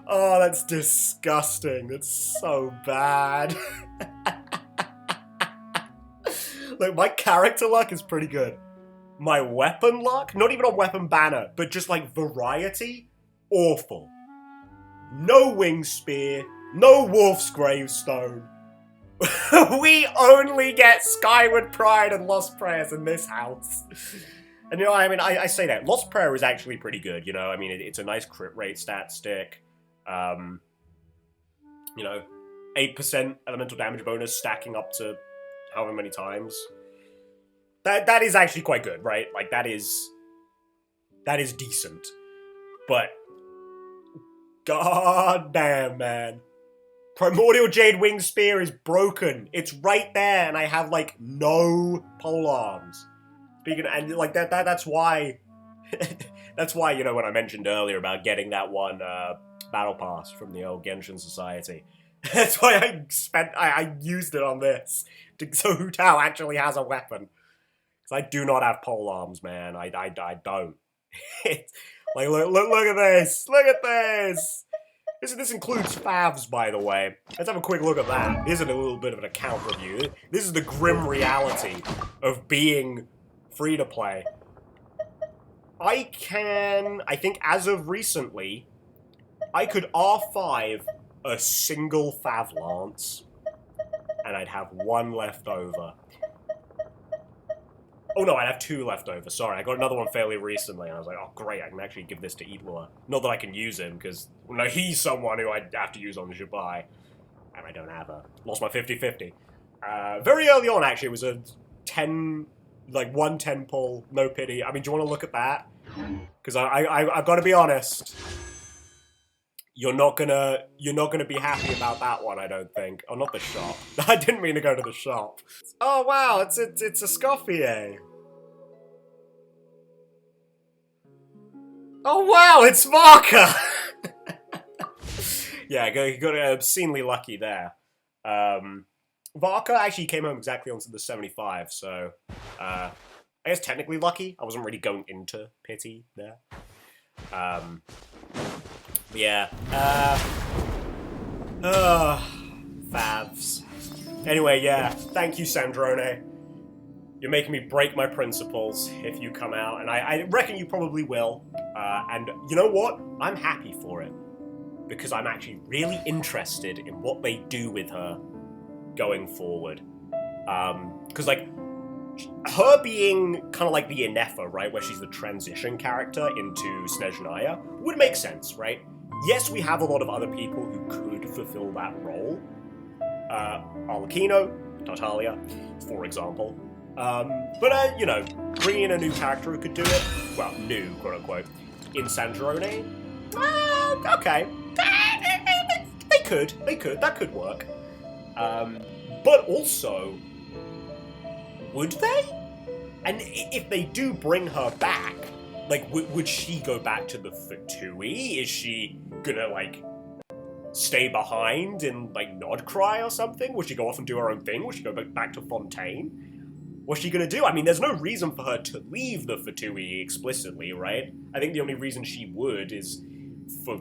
Oh, that's disgusting. That's so bad. Look, my character luck is pretty good. My weapon luck, not even on weapon banner, but just like variety, awful. No wing spear, no wolf's gravestone. We only get Skyward Pride and Lost Prayers in this house. And you know, I mean, I say that. Lost Prayer is actually pretty good, you know? I mean, it's a nice crit rate stat stick. You know, 8% elemental damage bonus stacking up to however many times. That is actually quite good, right? Like, that is That is decent. But, god damn, man. Primordial Jade Wing Spear is broken. It's right there, and I have, like, no pole arms. Speaking of, and, like, that's why... that's why, you know, when I mentioned earlier about getting that one, Battle Pass from the old Genshin Society. That's why I used it on this. So Hu Tao actually has a weapon. Because I do not have pole arms, man. I don't. Like, look at this! Look at this! This includes favs, by the way. Let's have a quick look at that. Here's a little bit of an account review. This is the grim reality of being free-to-play. I think as of recently, I could R5 a single Fav Lance, and I'd have one left over. Oh no, I'd have two left over, sorry. I got another one fairly recently, and I was like, oh great, I can actually give this to Eatlaw. Not that I can use him, because, no, he's someone who I'd have to use on Jabai. And I don't have her. Lost my 50-50. Very early on, actually, it was a 10, like, 110 pull, no pity. I mean, do you want to look at that? Because I've got to be honest. You're not gonna be happy about that one, I don't think. Oh, not the shop. I didn't mean to go to the shop. Oh wow, it's a Scoffier. Oh wow, it's Marker. Yeah, you got obscenely lucky there. Varka actually came home exactly onto the 75, so I guess technically lucky. I wasn't really going into pity there. Yeah. Favs. Anyway, yeah. Thank you, Sandrone. You're making me break my principles if you come out, and I reckon you probably will. And you know what? I'm happy for it. Because I'm actually really interested in what they do with her going forward. Because, like, her being kind of like the Inefa, right, where she's the transition character into Snezhnaya, would make sense, right? Yes, we have a lot of other people who could fulfill that role. Arlecchino, Tartaglia, for example. But, you know, bringing in a new character who could do it, well, new, quote-unquote, in Sandrone, okay. They could, that could work. But also, would they? And if they do bring her back, like, would she go back to the Fatui? Is she gonna, like, stay behind in, like, Nodcry or something? Will she go off and do her own thing? Will she go back to Fontaine? What's she gonna do? I mean, there's no reason for her to leave the Fatui explicitly, right? I think the only reason she would is for,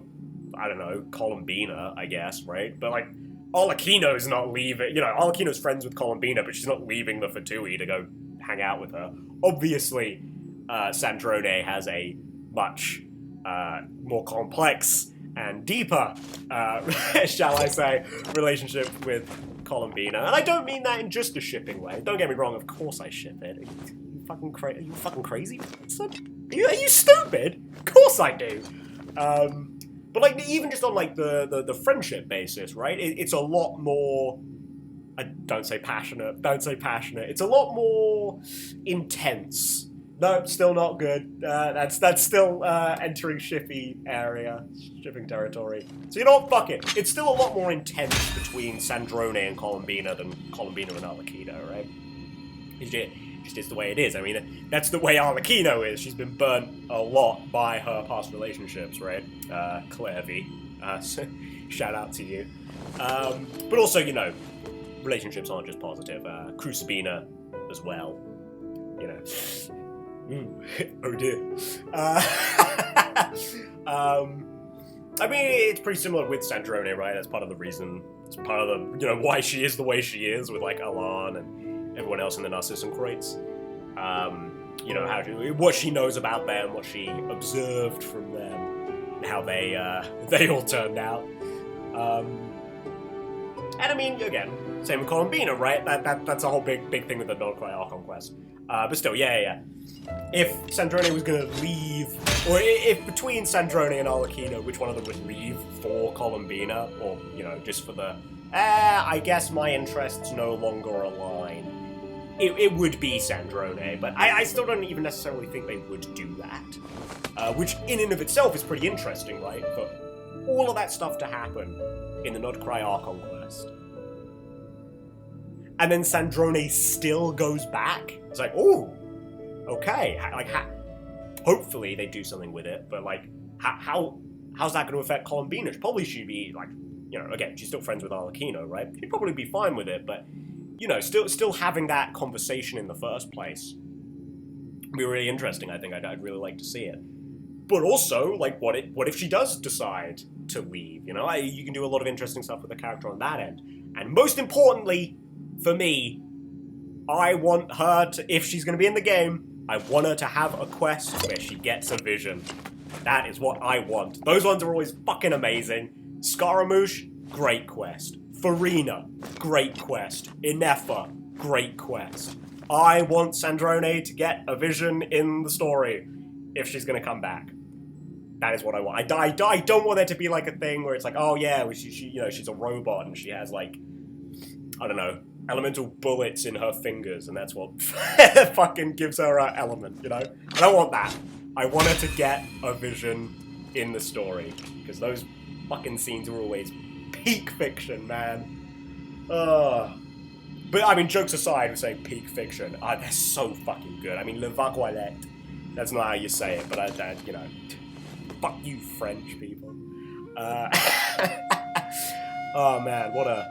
I don't know, Columbina, I guess, right? But, like, Arlecchino's not leaving, you know, Arlecchino's friends with Columbina, but she's not leaving the Fatui to go hang out with her. Obviously, Sandrone has a much more complex and deeper, shall I say, relationship with Columbina. And I don't mean that in just a shipping way. Don't get me wrong, of course I ship it. Are you fucking crazy? Are you stupid? Of course I do. But, like, even just on, like, the friendship basis, right? It's a lot more... don't say passionate. It's a lot more intense. No, still not good. That's still entering shipping territory. So you know what? Fuck it. It's still a lot more intense between Sandrone and Columbina than Columbina and Arlecchino, right? It just is the way it is. I mean, that's the way Arlecchino is. She's been burnt a lot by her past relationships, right? Claire V. So shout out to you. But also, you know, relationships aren't just positive. Crucibina as well. You know. Oh dear. I mean, it's pretty similar with Sandrone, right? That's part of the reason. It's part of the, you know, why she is the way she is with, like, Alan and everyone else in the Narcissus crates. You know, what she knows about them, what she observed from them, and how they all turned out. And I mean, again, same with Columbina, right? That's a whole big thing with the Nodcry Archon quest. But still, yeah. If Sandrone was gonna leave, or if between Sandrone and Arlecchino, which one of them would leave for Columbina, or, you know, just for the, I guess my interests no longer align. it would be Sandrone, but I still don't even necessarily think they would do that. Which in and of itself is pretty interesting, right? For all of that stuff to happen in the Nodcry Archon quest. And then Sandrone still goes back. It's like, oh, okay. Like, hopefully they do something with it, but like, how's that going to affect Columbinus? Probably she'd be like, you know, again, she's still friends with Arlecchino, right? She'd probably be fine with it, but, you know, still having that conversation in the first place would be really interesting. I think I'd really like to see it. But also, like, what if she does decide to leave? You know, you can do a lot of interesting stuff with the character on that end. And most importantly, for me, I want her to, if she's going to be in the game, I want her to have a quest where she gets a vision. That is what I want. Those ones are always fucking amazing. Scaramouche, great quest. Farina, great quest. Inefa, great quest. I want Sandrone to get a vision in the story if she's going to come back. That is what I want. I don't want there to be like a thing where it's like, oh yeah, she you know, she's a robot and she has like, I don't know, elemental bullets in her fingers, and that's what fucking gives her her element, you know? I don't want that. I want her to get a vision in the story, because those fucking scenes are always peak fiction, man. But I mean, jokes aside, we're saying peak fiction. They're so fucking good. I mean, Le Vaguelette. That's not how you say it, but you know, fuck you, French people. Oh man, what a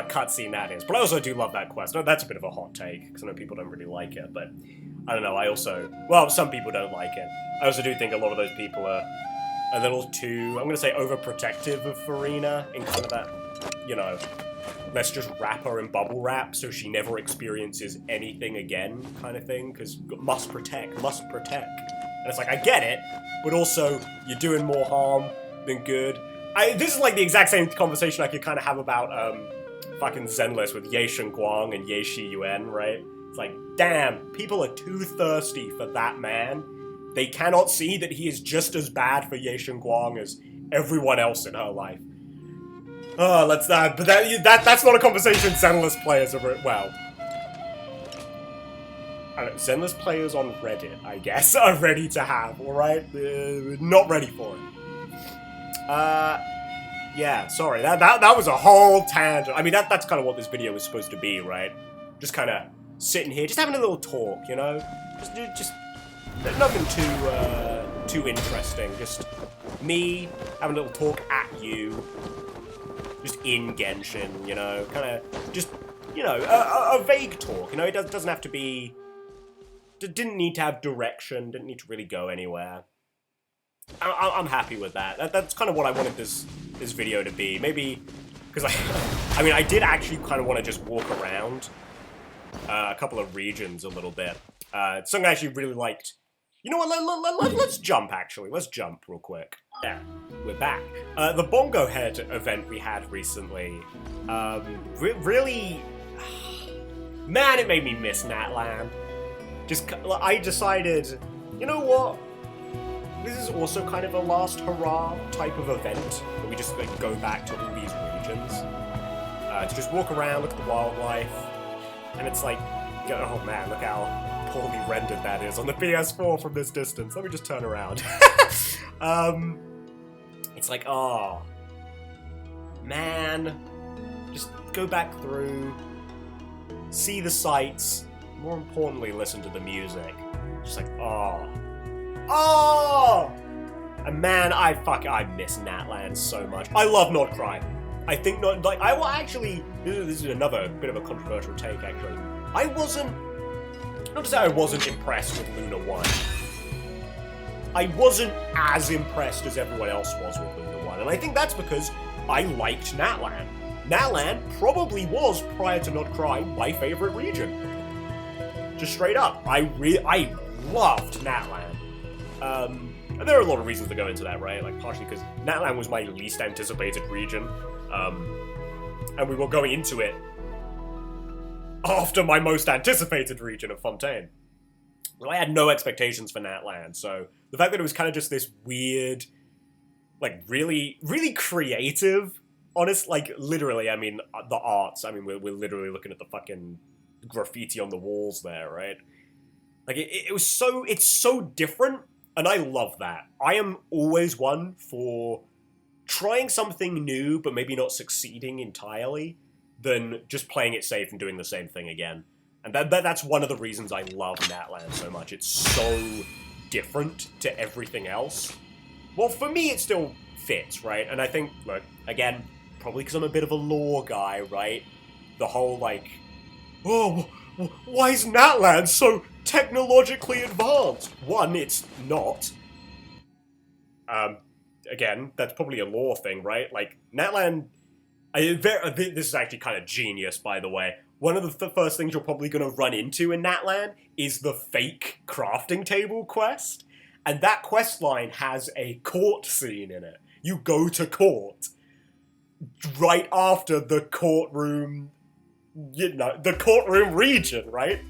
cutscene that is. But I also do love that quest. No, that's a bit of a hot take, because I know people don't really like it, but I don't know, I also, well, some people don't like it. I also do think a lot of those people are a little too, I'm going to say, overprotective of Farina, in kind of that, you know, let's just wrap her in bubble wrap so she never experiences anything again kind of thing, because must protect. And it's like, I get it, but also, you're doing more harm than good. This is like the exact same conversation I could kind of have about, fucking Zenless with Ye Guang and Ye Shi Yuan, right? It's like, damn, people are too thirsty for that man. They cannot see that he is just as bad for Ye Guang as everyone else in her life. Oh, but that's not a conversation Zenless players are, well, I don't know, Zenless players on Reddit, I guess, are ready to have, alright? Not ready for it. Yeah, sorry, that was a whole tangent. I mean, that's kind of what this video was supposed to be, right? Just kind of sitting here, just having a little talk, you know? Just nothing too interesting. Just me having a little talk at you, just in Genshin, you know? Kind of just, you know, a vague talk, you know? It doesn't have to be, didn't need to have direction, didn't need to really go anywhere. I'm happy with that. That's kind of what I wanted this video to be. Maybe, because I mean, I did actually kind of want to just walk around a couple of regions a little bit. Something I actually really liked. You know what, let's jump, actually. Let's jump real quick. Yeah, we're back. The Bongo Head event we had recently, really, man, it made me miss Natlan. I decided, you know what? This is also kind of a last hurrah type of event, where we just like go back to all these regions to just walk around, look at the wildlife, and it's like, oh man, look how poorly rendered that is on the PS4 from this distance. Let me just turn around. It's like, oh man, just go back through, see the sights, more importantly, listen to the music. Just like, oh. And man, I miss Natlan so much. I love Nodcry. I think not like I will actually. This is another bit of a controversial take. Actually, I wasn't. Not to say I wasn't impressed with Luna 1. I wasn't as impressed as everyone else was with Luna 1, and I think that's because I liked Natlan. Natlan probably was, prior to Nodcry, my favorite region. Just straight up, I loved Natlan. And there are a lot of reasons to go into that, right? Like, partially because Natlan was my least anticipated region, and we were going into it after my most anticipated region of Fontaine. Well, I had no expectations for Natlan, so the fact that it was kind of just this weird, like, really, really creative honest, like, literally, I mean, the arts, I mean, we're literally looking at the fucking graffiti on the walls there, right? Like, it's so different, and I love that. I am always one for trying something new, but maybe not succeeding entirely, than just playing it safe and doing the same thing again. And that's one of the reasons I love Natlan so much. It's so different to everything else. Well, for me, it still fits, right? And I think, look, again, probably because I'm a bit of a lore guy, right? The whole, like, oh, why is Natlan so technologically advanced? One, it's not. Again, that's probably a lore thing, right? Like, Natlan... this is actually kind of genius, by the way. One of the first things you're probably going to run into in Natlan is the fake crafting table quest. And that quest line has a court scene in it. You go to court right after the courtroom, you know, the courtroom region, right?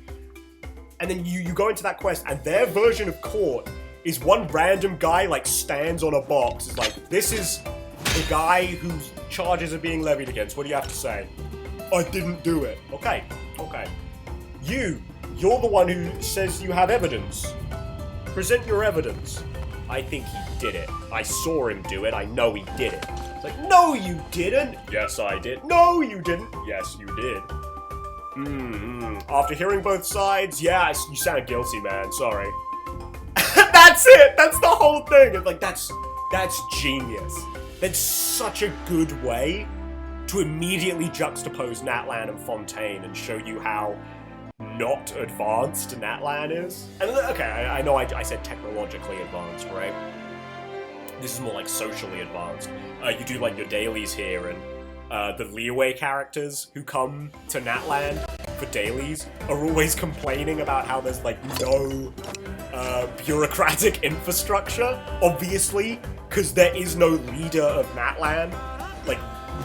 And then you go into that quest, and their version of court is one random guy, like, stands on a box. It's like, this is the guy whose charges are being levied against. What do you have to say? I didn't do it. Okay. You're the one who says you have evidence. Present your evidence. I think he did it. I saw him do it. I know he did it. It's like, no, you didn't. Yes, I did. No, you didn't. Yes, you did. After hearing both sides, yeah, you sound guilty, man. Sorry. That's it. That's the whole thing. It's like, that's genius. That's such a good way to immediately juxtapose Natlan and Fontaine and show you how not advanced Natlan is. And okay, I know I said technologically advanced, right? This is more like socially advanced. You do like your dailies here, and the Leeway characters who come to Natlan for dailies are always complaining about how there's like no bureaucratic infrastructure, obviously, because there is no leader of Natlan. Like,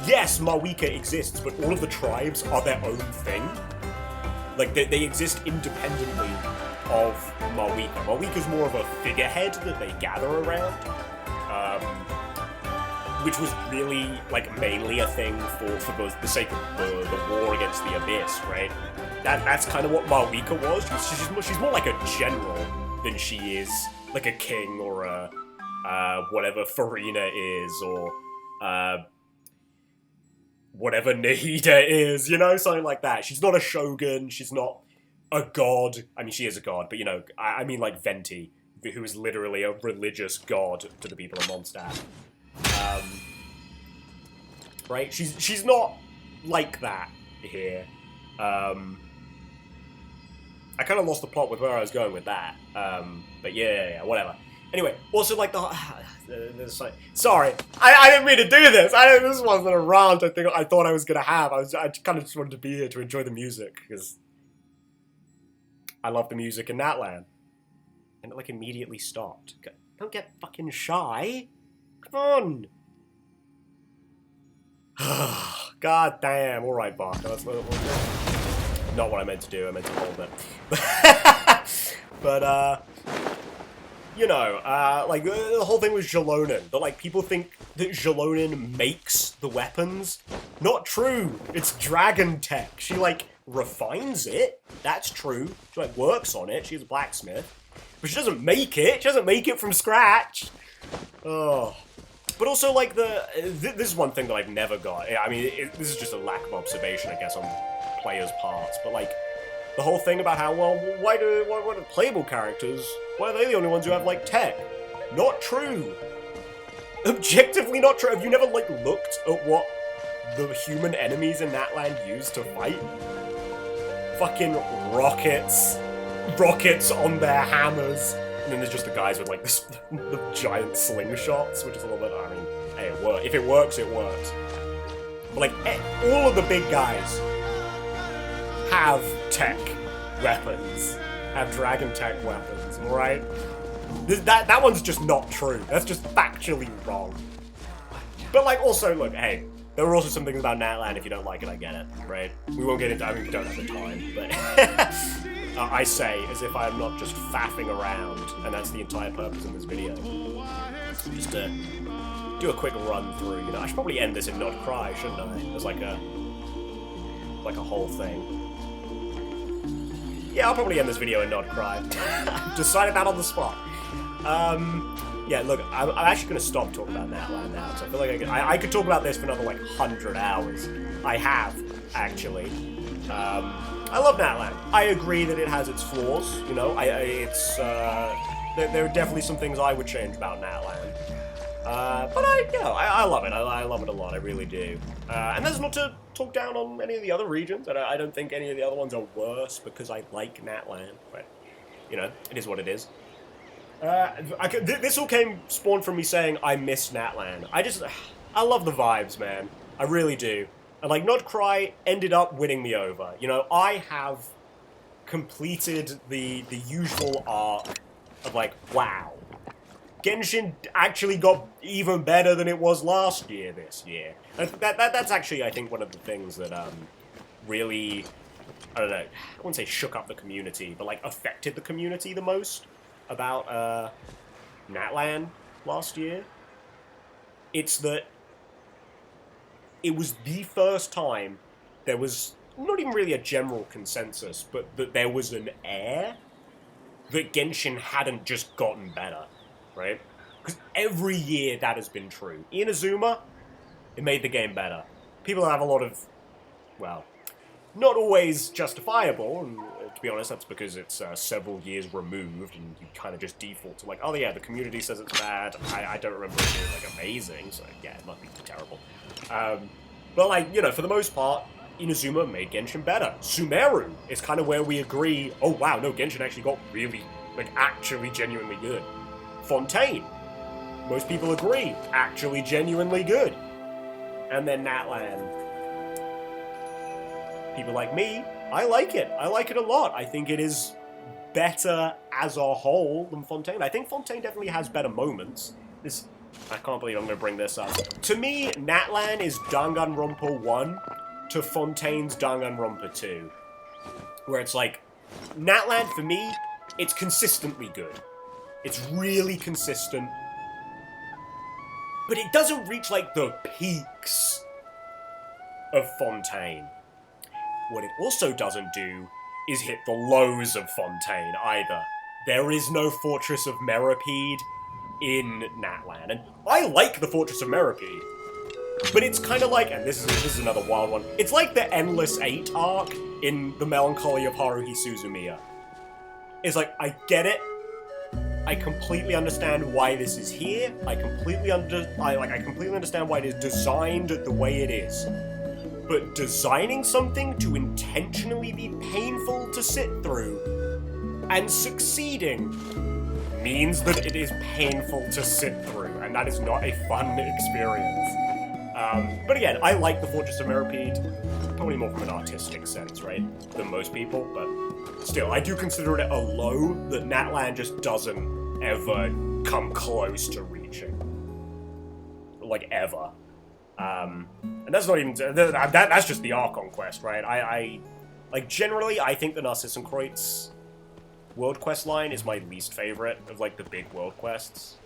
yes, Mawika exists, but all of the tribes are their own thing. Like, they exist independently of Mawika. Mawika's more of a figurehead that they gather around, which was really, like, mainly a thing for the sake of the war against the Abyss, right? That's kind of what Mawika was. She's more like a general than she is like a king or a whatever Farina is, or whatever Nahida is, you know, something like that. She's not a shogun, she's not a god. I mean, she is a god, but, you know, I mean like Venti, who is literally a religious god to the people of Mondstadt. Right? She's not like that here. I kind of lost the plot with where I was going with that. But yeah, whatever. Anyway, also like sorry, I didn't mean to do this. This wasn't a rant I thought I was gonna have. I kind of just wanted to be here to enjoy the music because I love the music in Natlan, and it like immediately stopped. Don't get fucking shy. Come on. God damn. All right, Barker. That's not what I meant to do. I meant to hold it. But you know, like, the whole thing with Jalonin, that, like, people think that Jalonin makes the weapons. Not true. It's dragon tech. She, like, refines it. That's true. She, like, works on it. She's a blacksmith. But she doesn't make it. She doesn't make it from scratch. Oh. But also, like, this is one thing that I've never got. I mean, this is just a lack of observation, I guess, on players' parts. But, like, the whole thing about how, well, why do playable characters, why are they the only ones who have, like, tech? Not true. Objectively not true. Have you never, like, looked at what the human enemies in Natlan use to fight? Fucking rockets. Rockets on their hammers. And then there's just the guys with, like, the giant slingshots, which is a little bit, I mean, hey, it works. If it works, it works. But, like, all of the big guys have tech weapons, have dragon tech weapons, alright? That one's just not true. That's just factually wrong. But, like, also, look, hey, there are also some things about Natlan, if you don't like it, I get it, right? We won't get into, I mean, we don't have the time, but I say as if I am not just faffing around, and that's the entire purpose of this video. Just to do a quick run through. You know, I should probably end this in Not Cry, shouldn't I? As like a whole thing. Yeah, I'll probably end this video and Not Cry. Decided that on the spot. Yeah, look, I'm actually going to stop talking about Natlan now, because I feel like I could talk about this for another, like, 100 hours. I have, actually. I love Natlan. I agree that it has its flaws, you know, there are definitely some things I would change about Natlan. But I love it. I love it a lot, I really do. And that's not to talk down on any of the other regions. I don't think any of the other ones are worse because I like Natlan, but, you know, it is what it is. This all spawned from me saying I miss Natlan. I love the vibes, man. I really do. And, like, Not Cry ended up winning me over. You know, I have completed the usual arc of, like, wow. Genshin actually got even better than it was last year this year. And that's actually, I think, one of the things that really, I don't know, I wouldn't say shook up the community, but, like, affected the community the most about Natlan last year. It's that it was the first time there was not even really a general consensus, but that there was an air that Genshin hadn't just gotten better, right? Because every year that has been true. Inazuma, it made the game better. People have a lot of, well, not always justifiable, and to be honest, that's because it's several years removed, and you kind of just default to like, oh yeah, the community says it's bad, I don't remember it being like amazing, so yeah, it must be terrible. But like, you know, for the most part, Inazuma made Genshin better. Sumeru is kind of where we agree, oh wow, no, Genshin actually got really, like, actually genuinely good. Fontaine, most people agree, actually genuinely good. And then Natlan, people like me, I like it. I like it a lot. I think it is better as a whole than Fontaine. I think Fontaine definitely has better moments. I can't believe I'm going to bring this up. To me, Natlan is Danganronpa 1 to Fontaine's Danganronpa 2. Where it's like, Natlan, for me, it's consistently good. It's really consistent. But it doesn't reach, like, the peaks of Fontaine. What it also doesn't do is hit the lows of Fontaine, either. There is no Fortress of Meripede in Natlan, and I like the Fortress of Meripede, but it's kind of like, and this is another wild one, it's like the Endless 8 arc in The Melancholy of Haruhi Suzumiya. It's like, I get it, I completely understand why this is here, I completely understand why it is designed the way it is. But designing something to intentionally be painful to sit through and succeeding means that it is painful to sit through, and that is not a fun experience. But again, I like the Fortress of Meripede, probably more from an artistic sense, right, than most people, but still, I do consider it a low that Natlan just doesn't ever come close to reaching. Like, ever. And that's not even, that's just the Archon quest, right? Like, generally, I think the Narcissenkreuz world quest line is my least favorite of, like, the big world quests.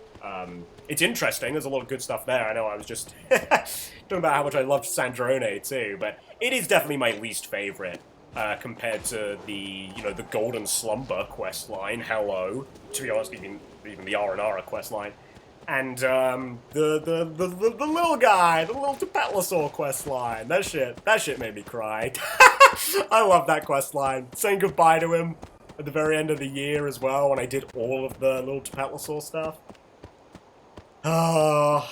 It's interesting, there's a lot of good stuff there. I know I was just talking about how much I loved Sandrone, too, but it is definitely my least favorite, compared to the, you know, the Golden Slumber quest line, hello, to be honest, even the Aranara quest line. And, the little guy, the little Tepetlosaur quest line. That shit made me cry. I love that quest line. Saying goodbye to him at the very end of the year as well, when I did all of the little Tepetlosaur stuff. Oh,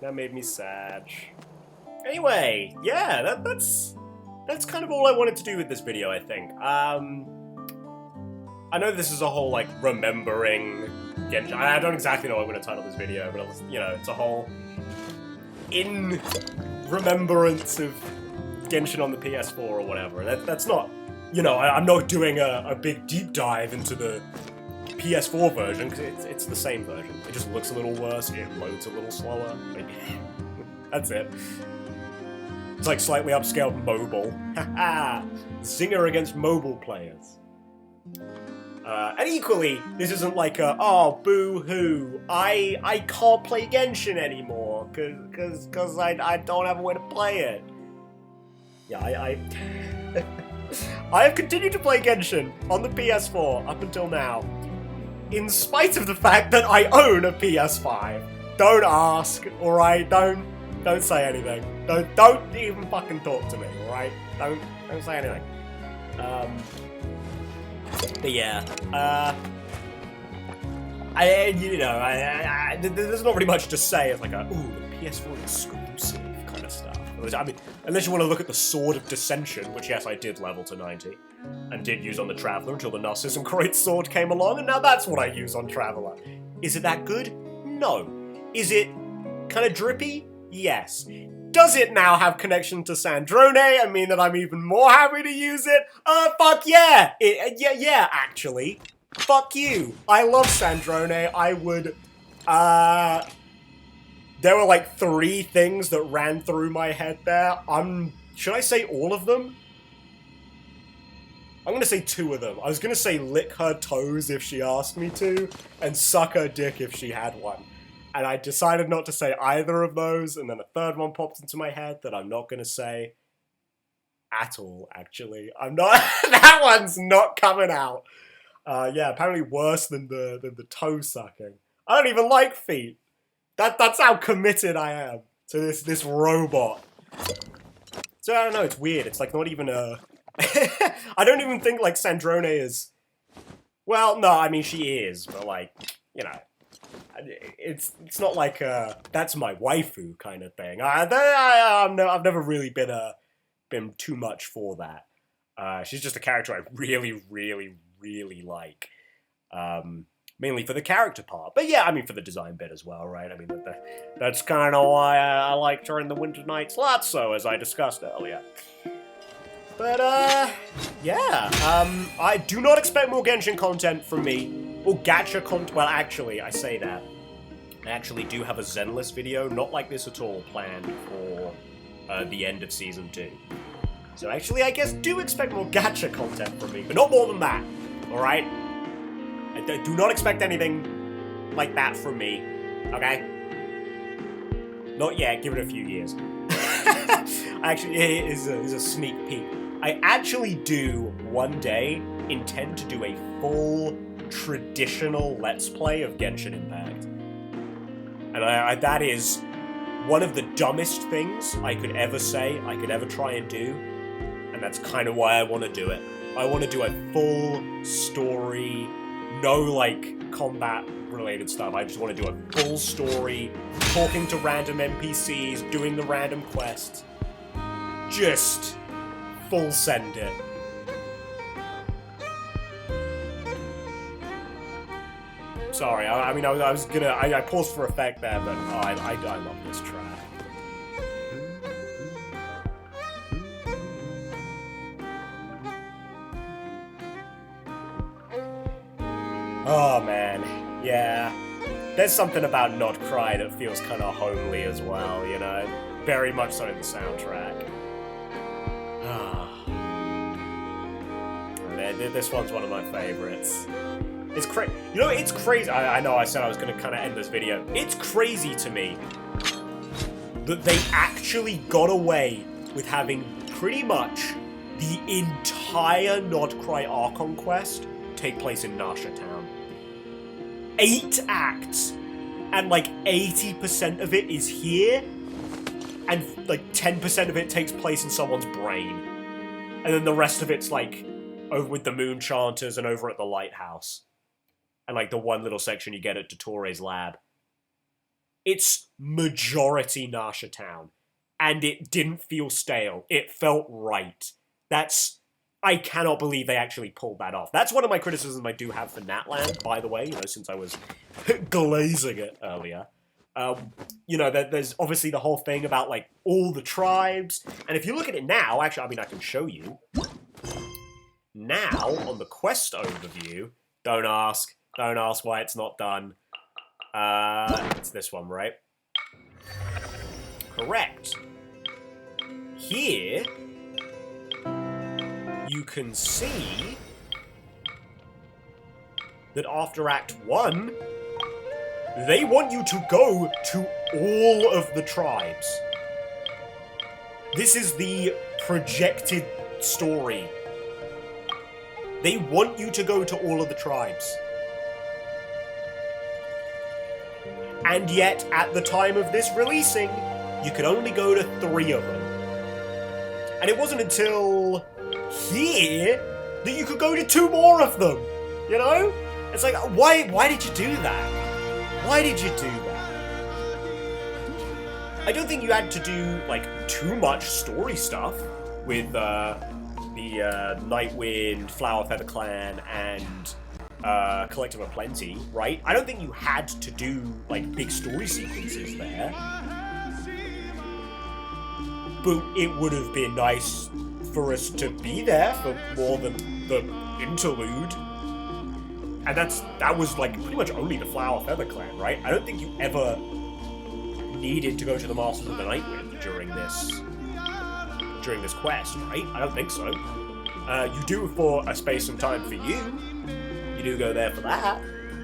that made me sad. Anyway, yeah, that's kind of all I wanted to do with this video, I think. I know this is a whole, like, remembering Genshin. I don't exactly know what I'm going to title this video, but, you know, it's a whole in remembrance of Genshin on the PS4 or whatever. That's not, you know, I'm not doing a big deep dive into the PS4 version, because it's the same version. It just looks a little worse, it loads a little slower. Like, that's it. It's like slightly upscaled mobile. Haha! Zinger against mobile players. And equally, this isn't like a, oh, boo-hoo, I can't play Genshin anymore, cause I don't have a way to play it. Yeah, I have continued to play Genshin on the PS4 up until now, in spite of the fact that I own a PS5. Don't ask, alright? Don't say anything. Don't even fucking talk to me, alright? Don't say anything. But yeah, there's not really much to say. It's like a, ooh, the PS4 exclusive kind of stuff. I mean, unless you want to look at the Sword of Dissension, which yes, I did level to 90, and did use on the Traveler until the Narcissus Great Sword came along, and now that's what I use on Traveler. Is it that good? No. Is it kind of drippy? Yes. Does it now have connection to Sandrone and mean that I'm even more happy to use it? Fuck yeah! Yeah, actually. Fuck you. I love Sandrone. I would, there were like 3 things that ran through my head there. Should I say all of them? I'm gonna say 2 of them. I was gonna say lick her toes if she asked me to, and suck her dick if she had one. And I decided not to say either of those, and then a 3rd one popped into my head that I'm not gonna say at all, actually. I'm not, that one's not coming out. Yeah, apparently worse than the toe sucking. I don't even like feet. That's how committed I am to this robot. So I don't know, it's weird. It's like not even a... I don't even think like Sandrone is... Well, no, I mean she is, but like, you know... It's not like that's my waifu kind of thing. I've never really been too much for that. She's just a character I really, really, really like. Mainly for the character part, but yeah, I mean for the design bit as well, right? I mean that's kind of why I liked her in the Winter Nights lots, so as I discussed earlier. But yeah, I do not expect more Genshin content from me. Or gacha content. Well, actually, I say that. I actually do have a Zenless video, not like this at all, planned for the end of Season 2. So actually, I guess do expect more gacha content from me, but not more than that, alright? I do not expect anything like that from me, okay? Not yet, give it a few years. Actually, it is a sneak peek. I actually do, one day, intend to do a full... traditional Let's Play of Genshin Impact. And that is one of the dumbest things I could ever say, I could ever try and do, and that's kind of why I want to do it. I want to do a full story, no like combat related stuff, I just want to do a full story, talking to random NPCs, doing the random quests, just full send it. Sorry, I mean, I was gonna... I paused for effect there, but I love this track. Oh, man. Yeah. There's something about Not Cry that feels kind of homely as well, you know? Very much so in the soundtrack. This one's one of my favorites. It's crazy. You know, it's crazy. I know I said I was going to kind of end this video. It's crazy to me that they actually got away with having pretty much the entire Not Cry Archon quest take place in Nasha Town. 8 acts, and like 80% of it is here, and like 10% of it takes place in someone's brain. And then the rest of it's like over with the Moon Chanters and over at the lighthouse. And like the one little section you get at Dottoro's lab. It's majority Nasha Town. And it didn't feel stale. It felt right. I cannot believe they actually pulled that off. That's one of my criticisms I do have for Natland, by the way, you know, since I was glazing it earlier. You know, there's obviously the whole thing about, like, all the tribes. And if you look at it now, actually, I mean, I can show you. Now, on the quest overview, don't ask why it's not done. It's this one, right? Correct. Here, you can see that after Act 1, they want you to go to all of the tribes. This is the projected story. They want you to go to all of the tribes. And yet, at the time of this releasing, you could only go to 3 of them. And it wasn't until here that you could go to 2 more of them. You know? It's like, why did you do that? Why did you do that? I don't think you had to do, like, too much story stuff with the Nightwind, Flower Feather Clan, and Collective of Plenty, right? I don't think you had to do, like, big story sequences there. But it would have been nice for us to be there for more than the interlude. And that was, like, pretty much only the Flower Feather Clan, right? I don't think you ever needed to go to the Masters of the Nightwind during this quest, right? I don't think so. You do for a space and time for you. You do go there for that.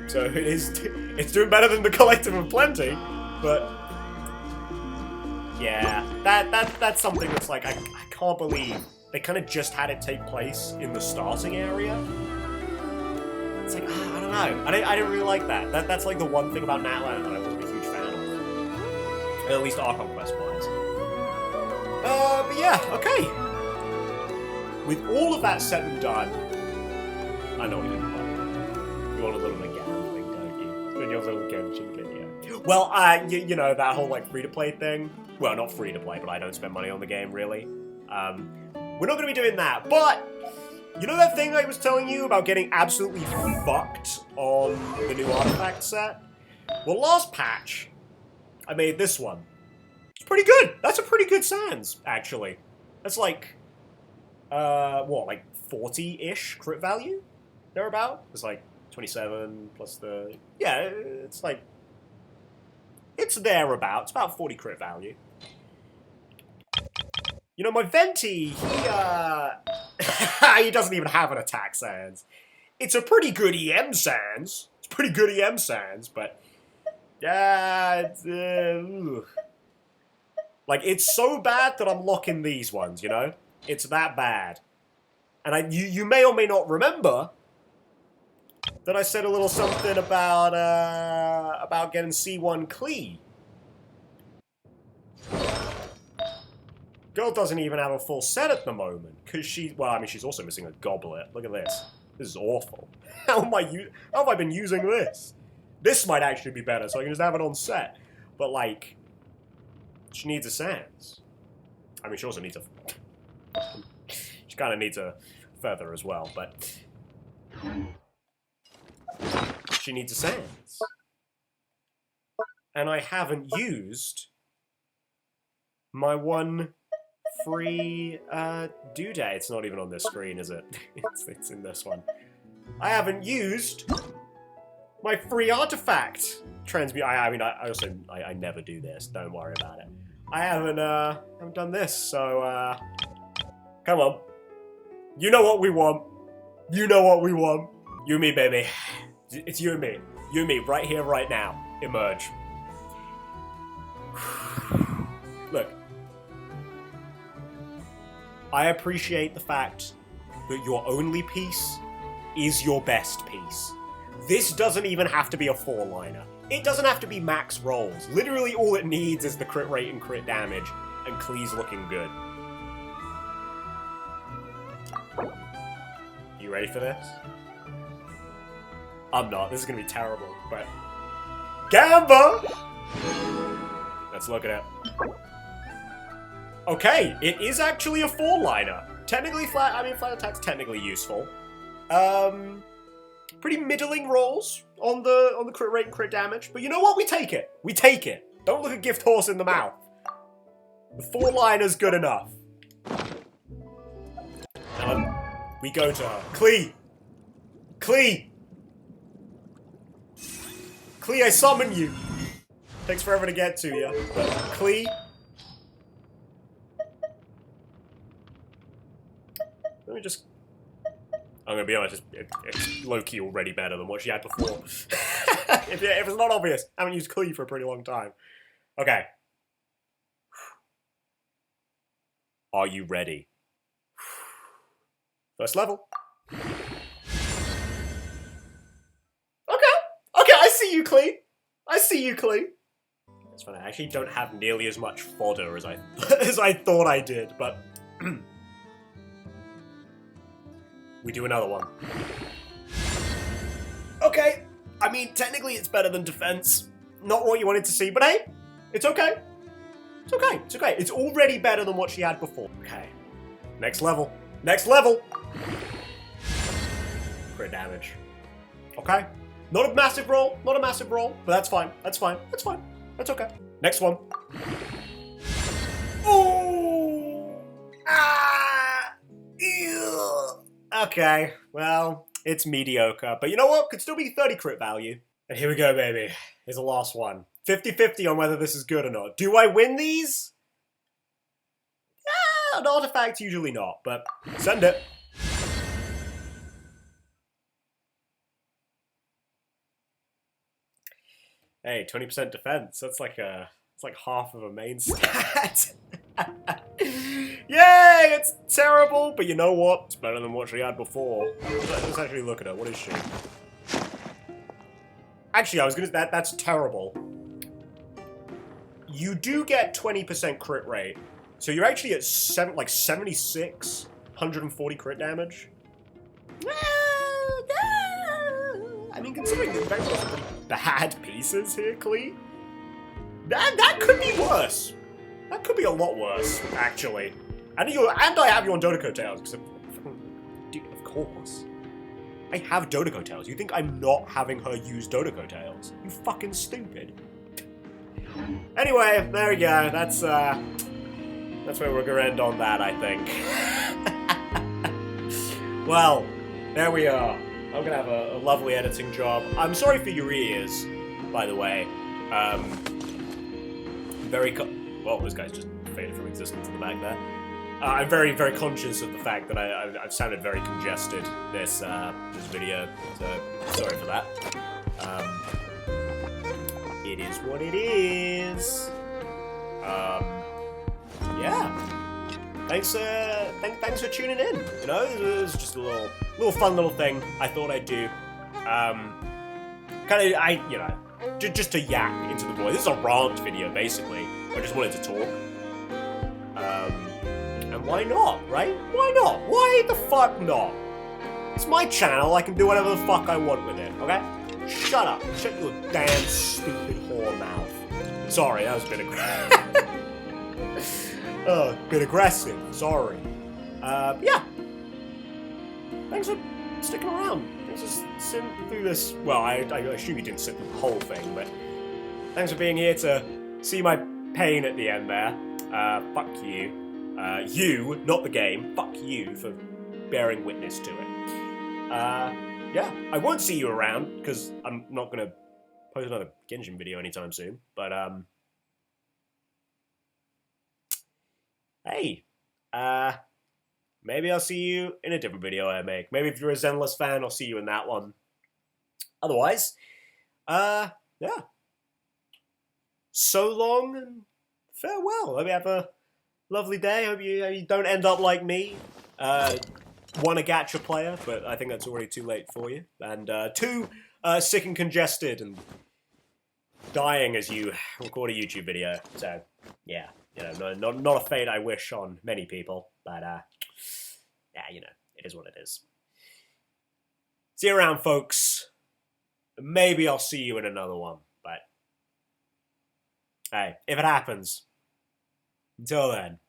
So it's doing better than the Collective of Plenty, but yeah, that's something that's like, I can't believe they kind of just had it take place in the starting area. It's like, I don't know. I didn't really like that. That's like the one thing about Natlan that I wasn't a huge fan of. At least Archon quest-wise. But yeah, okay. With all of that said and done, I know what you want. You want a little bit of gambling, don't you? When you're a little Genshin kid, yeah. Well, you know, that whole, like, free-to-play thing. Well, not free-to-play, but I don't spend money on the game, really. We're not going to be doing that, but you know that thing I was telling you about getting absolutely fucked on the new artifact set? Well, last patch, I made this one. It's pretty good. That's a pretty good sans, actually. That's like, what, like 40-ish crit value? Thereabout? It's like 27 plus the... Yeah, it's like... It's thereabout. It's about 40 crit value. You know, my Venti, he doesn't even have an attack sans. It's a pretty good EM sans. It's pretty good EM sans, but... like, it's so bad that I'm locking these ones, you know? It's that bad. And you may or may not remember that I said a little something about getting C1 Klee. Girl doesn't even have a full set at the moment, because well, I mean, she's also missing a goblet. Look at this. This is awful. How have I been using this? This might actually be better, so I can just have it on set. But, like, she needs a sans. I mean, she also needs a... she kind of needs a feather as well, but... she needs a sans. And I haven't used my one free doodad. It's not even on this screen, is it? it's in this one. I haven't used my free artifact transmute. I mean, I never do this. Don't worry about it. I haven't done this, so come on. You know what we want. You know what we want. You, me, baby. It's you and me. You and me, right here, right now. Emerge. Look. I appreciate the fact that your only piece is your best piece. This doesn't even have to be a 4-liner. It doesn't have to be max rolls. Literally all it needs is the crit rate and crit damage, and Klee's looking good. You ready for this? I'm not. This is gonna be terrible, but... Gamba! Let's look at it. Okay, it is actually a 4-liner. Technically flat attack's technically useful. Pretty middling rolls on the crit rate and crit damage, but you know what? We take it. We take it. Don't look a gift horse in the mouth. The 4-liner's good enough. We go to her. Klee! Klee! Klee, I summon you! Takes forever to get to you. But Klee... Let me just... I'm gonna be honest, it's low-key already better than what she had before. if it's not obvious, I haven't used Clee for a pretty long time. Okay. Are you ready? First level. Okay, I see you, Clee. I see you, Clee. It's funny, I actually don't have nearly as much fodder as I as I thought I did, but we do another one. Okay, I mean, technically it's better than defense. Not what you wanted to see, but hey, it's okay. It's okay, it's okay. It's already better than what she had before. Okay, next level. Next level! Crit damage. Okay. Not a massive roll, not a massive roll, but that's fine, that's fine, that's fine. That's okay. Next one. Ooh! Ah! Ew. Okay, well, it's mediocre, but you know what? Could still be 30 crit value. And here we go, baby. Here's the last one. 50-50 on whether this is good or not. Do I win these? An artifact, usually not, but send it. Hey, 20% defense. That's like it's like half of a main stat. Yay! It's terrible, but you know what? It's better than what she had before. Let's actually look at her. What is she? Actually, I was gonna. That's terrible. You do get 20% crit rate, so you're actually at 76, 140 crit damage. I mean, considering the very pretty bad pieces here, Clee, that could be worse. That could be a lot worse, actually. And I have you on Dodoko Tails, because of course. I have Dodoko Tails. You think I'm not having her use Dodoko Tails? You fucking stupid. Anyway, there we go. That's where we're gonna end on that, I think. Well, there we are. I'm gonna have a lovely editing job. I'm sorry for your ears, by the way. Well, this guy's just faded from existence in the back there. I'm very, very conscious of the fact that I've sounded very congested this video, so sorry for that. It is what it is. Yeah. Thanks for tuning in. You know, it was just a little fun little thing I thought I'd do. Just to yap into the void. This is a rant video, basically. I just wanted to talk. And why not, right? Why not? Why the fuck not? It's my channel. I can do whatever the fuck I want with it. Okay? Shut up. Shut your damn stupid whore mouth. Sorry, that was a bit aggressive. A bit aggressive. Sorry. Yeah. Thanks for sticking around. Thanks for sitting through this. Well, I assume you didn't sit through the whole thing, but thanks for being here to see my pain at the end there. Fuck you. You, not the game. Fuck you for bearing witness to it. Yeah, I won't see you around, because I'm not going to post another Genshin video anytime soon, but, hey, maybe I'll see you in a different video I make. Maybe if you're a Zenless fan, I'll see you in that one. Otherwise, yeah. So long and farewell. Hope you have a lovely day. Hope you don't end up like me. One, a gacha player, but I think that's already too late for you. And two, sick and congested and dying as you record a YouTube video. So, yeah, you know, not a fate I wish on many people, but yeah, you know, it is what it is. See you around, folks. Maybe I'll see you in another one, but hey, if it happens, until then.